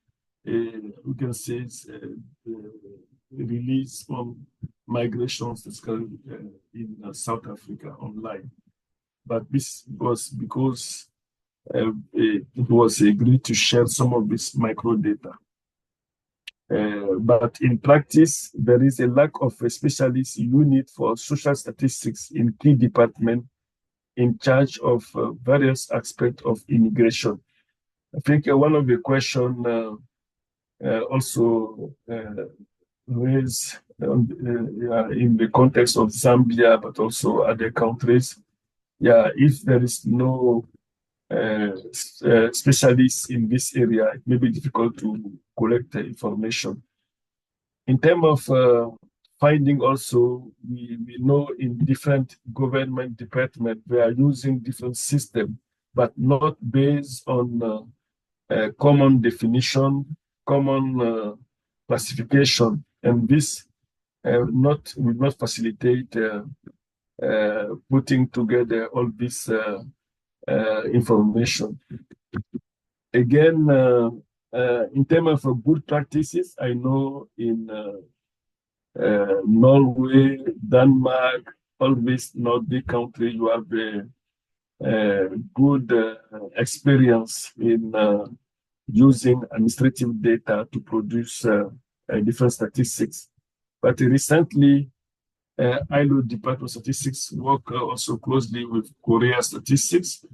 we can say it's release on migration statistical in South Africa online. But this was because it was agreed to share some of this micro data. But in practice, there is a lack of a specialist unit for social statistics in key departments in charge of various aspects of immigration. I think one of the questions also raised in the context of Zambia, but also other countries, if there is no specialists in this area, it may be difficult to collect the information. In terms of finding also, we know in different government departments, they are using different systems, but not based on common definition, common classification, and this will not facilitate putting together all this information. Again, in terms of good practices, I know in Norway, Denmark, all these Nordic countries, you have a good experience in using administrative data to produce different statistics. But recently, ILO Department of Statistics work also closely with Korea Statistics.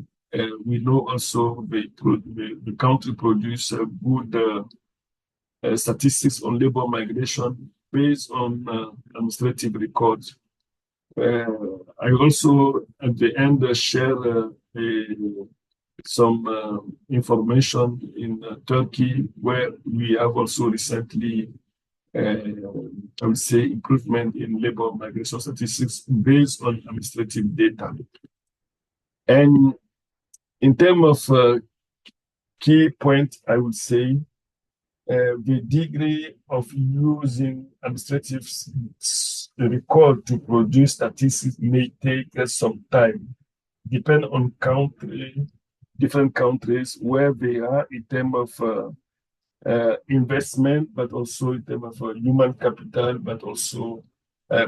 We know also the country produce good statistics on labor migration based on administrative records. I also, at the end, share some information in Turkey, where we have also recently, I would say, improvement in labor migration statistics based on administrative data. And in terms of key point, I would say the degree of using administrative record to produce statistics may take some time, depend on different countries where they are in terms of investment, but also in terms of human capital, but also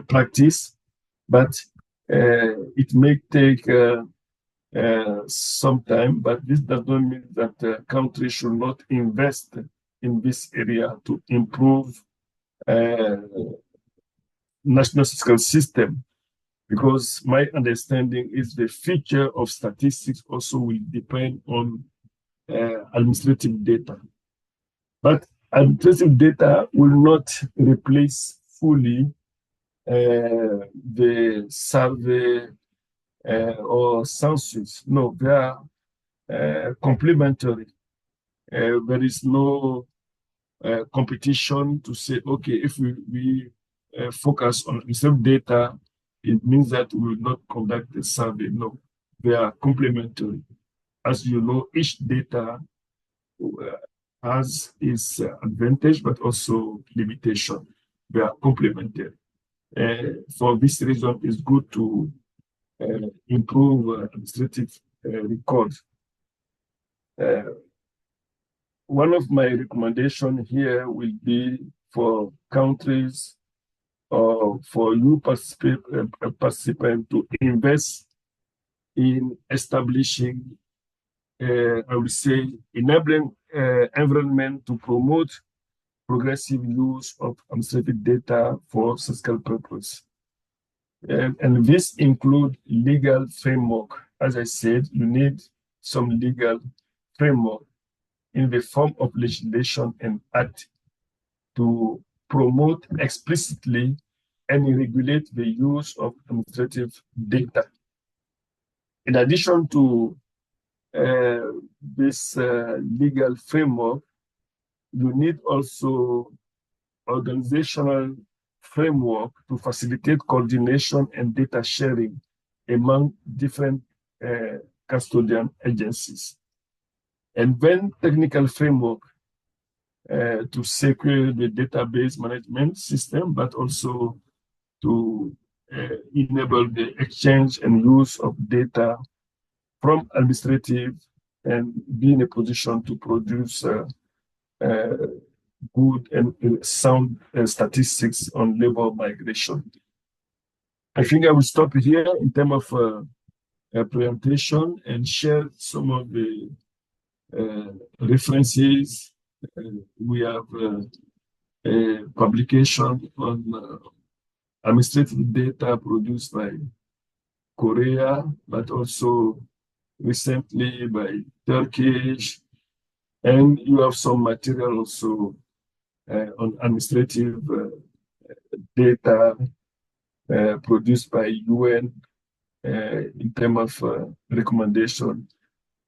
practice. But it may take some time, but this does not mean that countries should not invest in this area to improve national statistical system, because my understanding is the future of statistics also will depend on administrative data. But administrative data will not replace fully the survey or census. No, they are complementary. There is no competition to say, okay, if we focus on administrative data, it means that we will not conduct a survey. No, they are complementary. As you know, each data has its advantage, but also limitation. They are complementary. For this reason, it's good to improve administrative records. One of my recommendations here will be for countries or for you participants to invest in establishing, I would say, enabling environment to promote progressive use of administrative data for statistical purpose. And this includes legal framework. As I said, you need some legal framework in the form of legislation and act to promote explicitly and regulate the use of administrative data. In addition to this legal framework, you need also organizational framework to facilitate coordination and data sharing among different custodian agencies. And then technical framework to secure the database management system, but also to enable the exchange and use of data from administrative and be in a position to produce good and sound statistics on labor migration. I think I will stop here in terms of presentation and share some of the references. We have a publication on administrative data produced by Korea, but also recently by Turkish, and you have some material also on administrative data produced by UN in terms of recommendation,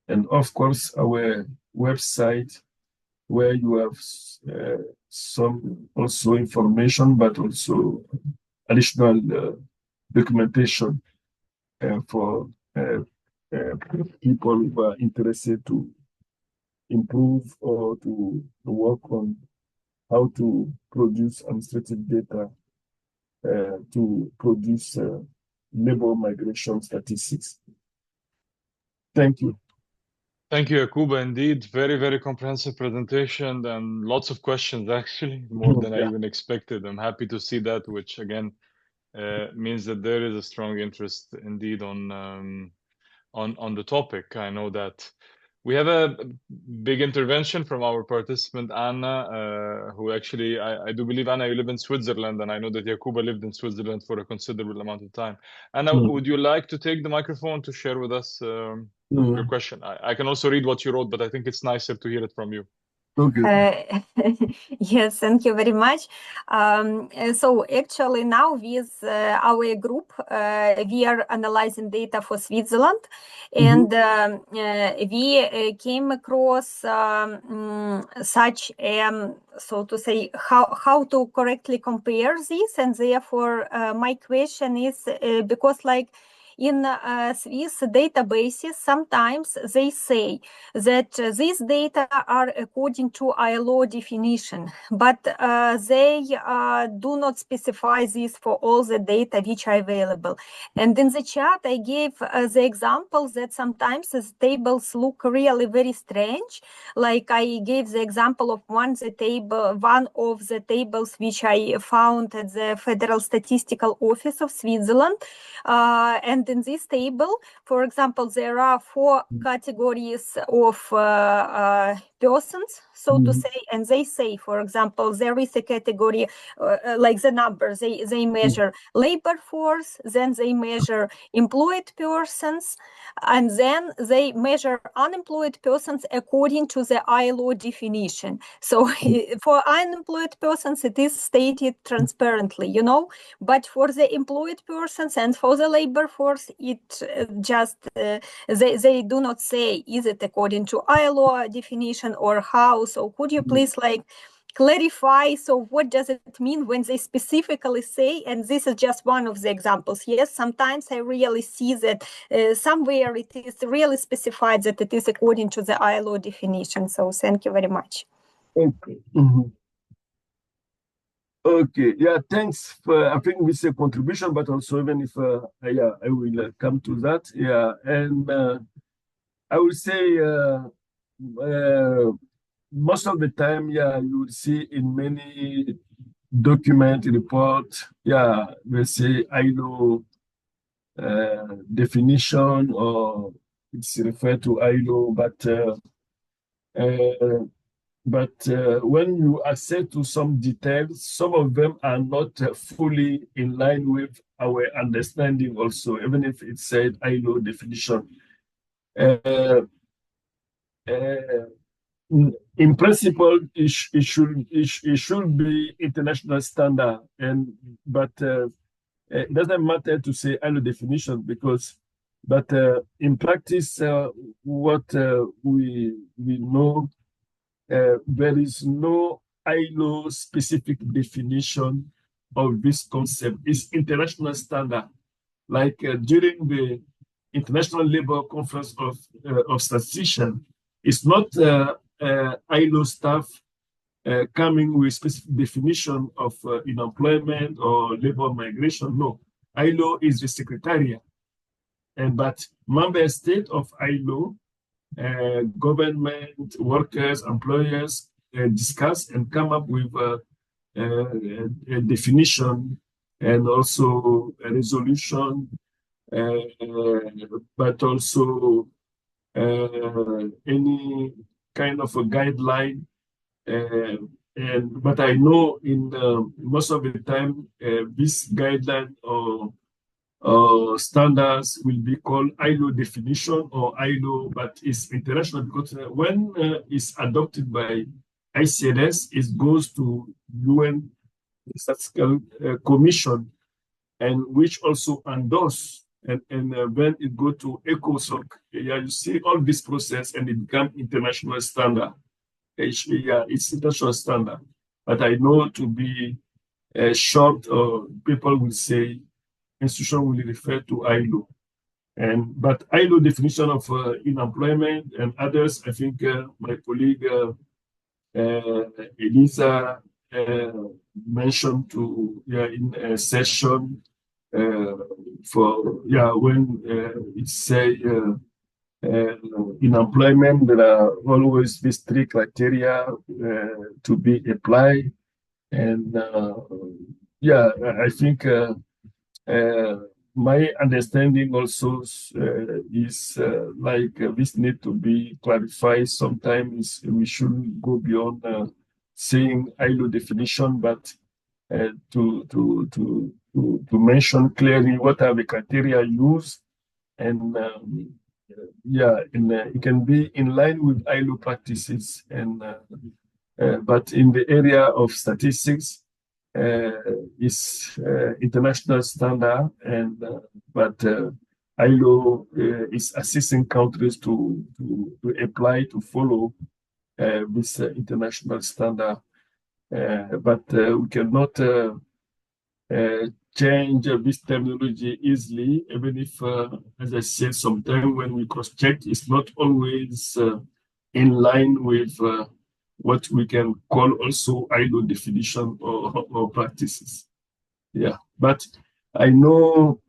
and of course our website where you have some also information, but also additional documentation for people who are interested to improve or to work on how to produce administrative data to produce labor migration statistics. Thank you. Thank you, Yacouba. Indeed, very, very comprehensive presentation and lots of questions, actually, more than I even expected. I'm happy to see that, which again means that there is a strong interest indeed on the topic. I know that we have a big intervention from our participant, Anna, who actually, I do believe, Anna, you live in Switzerland, and I know that Yacouba lived in Switzerland for a considerable amount of time. Anna, would you like to take the microphone to share with us your question? I can also read what you wrote, but I think it's nicer to hear it from you. Okay. Yes, thank you very much. So actually now with our group, we are analyzing data for Switzerland, and we came across such, so to say, how to correctly compare this, and therefore my question is, because like in Swiss databases, sometimes they say that these data are according to ILO definition, but they do not specify this for all the data which are available. And in the chart, I gave the example that sometimes the tables look really very strange. Like I gave the example of one of the tables which I found at the Federal Statistical Office of Switzerland. And in this table, for example, there are 4 categories of persons, so to say, and they say, for example, there is a category like the numbers, they measure labor force, then they measure employed persons, and then they measure unemployed persons according to the ILO definition. So for unemployed persons, it is stated transparently, you know, but for the employed persons and for the labor force, it just, they do not say, is it according to ILO definition or how? So could you please like clarify, so what does it mean when they specifically say, and this is just one of the examples, yes, sometimes I really see that somewhere it is really specified that it is according to the ILO definition. So thank you very much. Okay. Okay, yeah, thanks for, I think we say contribution, but also even if, yeah, I will come to that, yeah, and I will say most of the time, yeah, you will see in many document report, yeah, they say ILO definition or it's referred to ILO, but when you access to some details, some of them are not fully in line with our understanding also, even if it said ILO definition. In principle, it should be international standard, but it doesn't matter to say ILO definition, because But in practice, what we know, there is no ILO specific definition of this concept. It's international standard. Like during the International Labour Conference of Statisticians, it's not ILO staff coming with specific definition of unemployment or labor migration. No, ILO is the secretariat. But member state of ILO, government, workers, employers discuss and come up with a definition and also a resolution, but also any kind of a guideline. But I know in most of the time, this guideline or standards will be called ILO definition or ILO, but it's international because when it's adopted by ICLS, it goes to UN Statistical Commission, and which also endorse, and when it go to ECOSOC, you see all this process and it become international standard. It's international standard. But I know to be short, people will say institution will refer to ILO. But ILO definition of unemployment and others, I think my colleague Elisa mentioned in a session when it say in employment, there are always these three criteria to be applied. And I think my understanding also is like this need to be clarified. Sometimes we shouldn't go beyond saying ILO definition, but to mention clearly what are the criteria used, and it can be in line with ILO practices, and but in the area of statistics, is international standard, and but ILO is assisting countries to apply, to follow this international standard. But we cannot change this terminology easily, even if, as I said, sometimes when we cross-check, it's not always in line with what we can call also ILO definition or practices. Yeah, but I know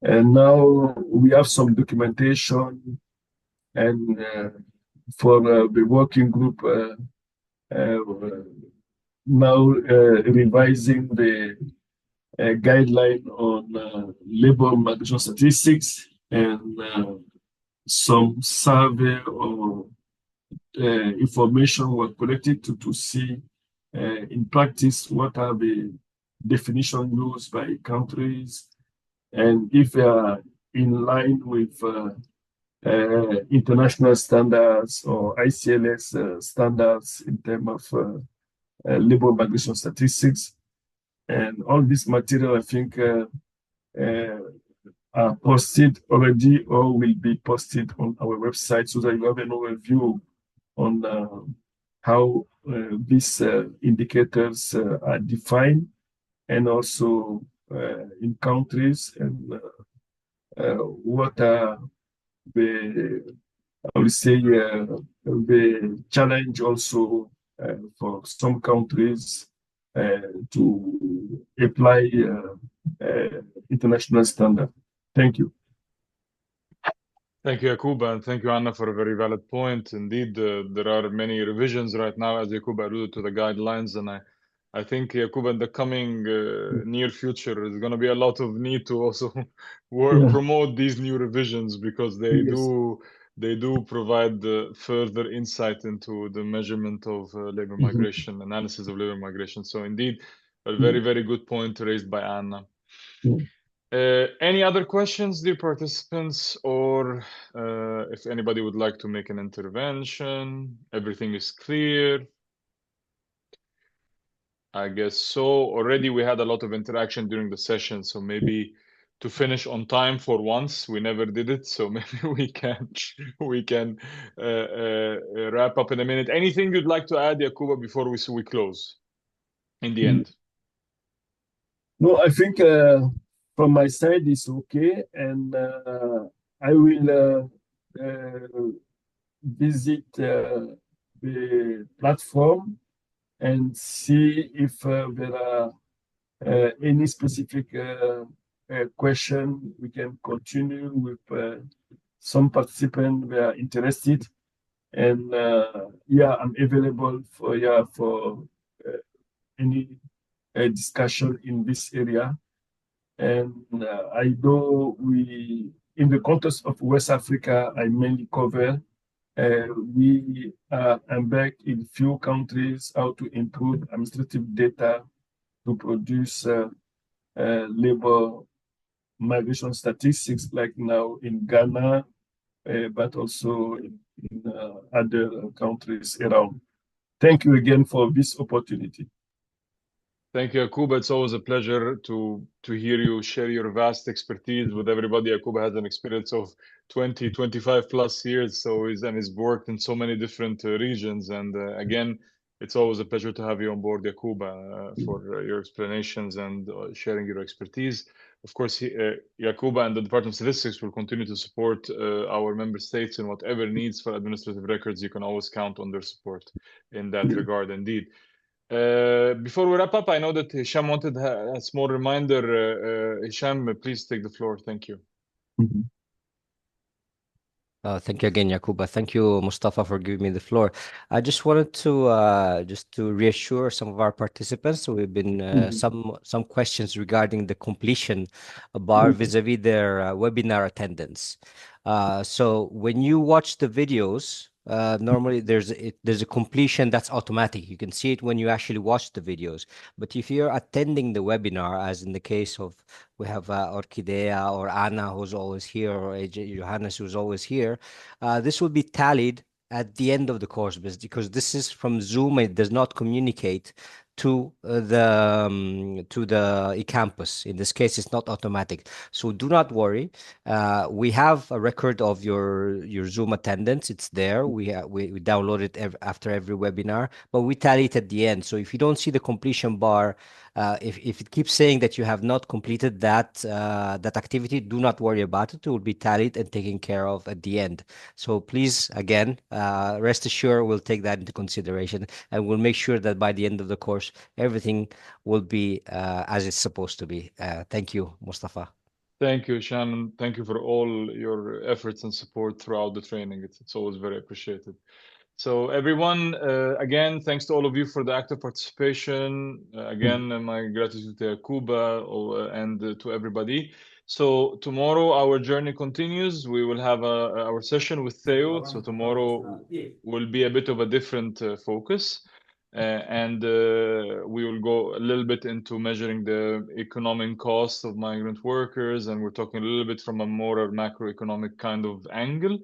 now we have some documentation, and for the working group now revising the guideline on labor migration statistics, and some survey or information were collected to see in practice what are the definitions used by countries, and if they are in line with international standards or ICLS standards in terms of labor migration statistics. And all this material, I think, are posted already or will be posted on our website, so that you have an overview on how these indicators are defined, and also in countries, and what are the, I would say, the challenge also for some countries to apply international standard. Thank you. Thank you, Yacouba, and thank you, Anna, for a very valid point. Indeed, there are many revisions right now, as Yacouba alluded to the guidelines, and I think, Yacouba, in the coming near future, there's going to be a lot of need to also promote these new revisions, because they do provide further insight into the measurement of labor migration, analysis of labor migration. So indeed, a very, very good point raised by Anna. Any other questions, dear participants, or if anybody would like to make an intervention? Everything is clear? I guess so. Already we had a lot of interaction during the session, so maybe to finish on time for once. We never did it, so maybe we can wrap up in a minute. Anything you'd like to add, Yakuba, before we close in the end? No, I think from my side it's okay, and I will visit the platform and see if there are any specific question. We can continue with some participants who are interested, and yeah, I'm available for any discussion in this area. And I know in the context of West Africa, I mainly cover. We are embarked in few countries how to improve administrative data to produce labor migration statistics, like now in Ghana, but also in other countries around. Thank you again for this opportunity. Thank you, Yakuba. It's always a pleasure to hear you share your vast expertise with everybody. Yakuba has an experience of 20, 25 plus years, so he's worked in so many different regions. And again, it's always a pleasure to have you on board, Yakuba, for your explanations and sharing your expertise. Of course, Yakuba and the Department of Statistics will continue to support our member states in whatever needs for administrative records. You can always count on their support in that regard, indeed. Before we wrap up, I know that Hisham wanted a small reminder. Hisham, please take the floor. Thank you. Thank you again, Yakuba. Thank you, Mustafa, for giving me the floor. I just wanted to reassure some of our participants. So we've been some questions regarding the completion bar vis-a-vis their webinar attendance. So when you watch the videos, normally there's a completion that's automatic. You can see it when you actually watch the videos. But if you're attending the webinar, as in the case of we have Orkidea or Anna, who's always here, or AJ Johannes, who's always here, this will be tallied at the end of the course, because this is from Zoom. It does not communicate to the eCampus. In this case, it's not automatic. So do not worry. We have a record of your Zoom attendance. It's there. We download it after every webinar, but we tally it at the end. So if you don't see the completion bar, if it keeps saying that you have not completed that activity, do not worry about it. It will be tallied and taken care of at the end. So please, again, rest assured, we'll take that into consideration, and we'll make sure that by the end of the course, everything will be as it's supposed to be. Thank you, Mustafa. Thank you, Shannon. Thank you for all your efforts and support throughout the training. It's always very appreciated. So everyone, again, thanks to all of you for the active participation. Again, my gratitude to Yakuba and to everybody. So tomorrow our journey continues. We will have our session with Theo. So tomorrow will be a bit of a different focus. And we will go a little bit into measuring the economic cost of migrant workers. And we're talking a little bit from a more macroeconomic kind of angle.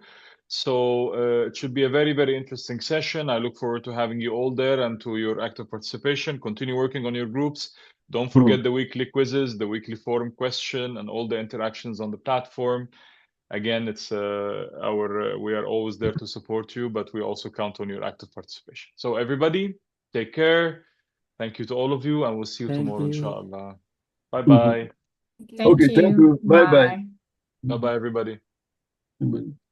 So it should be a very, very interesting session. I look forward to having you all there and to your active participation. Continue working on your groups. Don't forget the weekly quizzes, the weekly forum question, and all the interactions on the platform. Again, it's we are always there to support you, but we also count on your active participation. So everybody, take care. Thank you to all of you, and we'll see you tomorrow, inshallah. Bye-bye. Okay, thank you. Bye-bye. Bye-bye, everybody. Bye.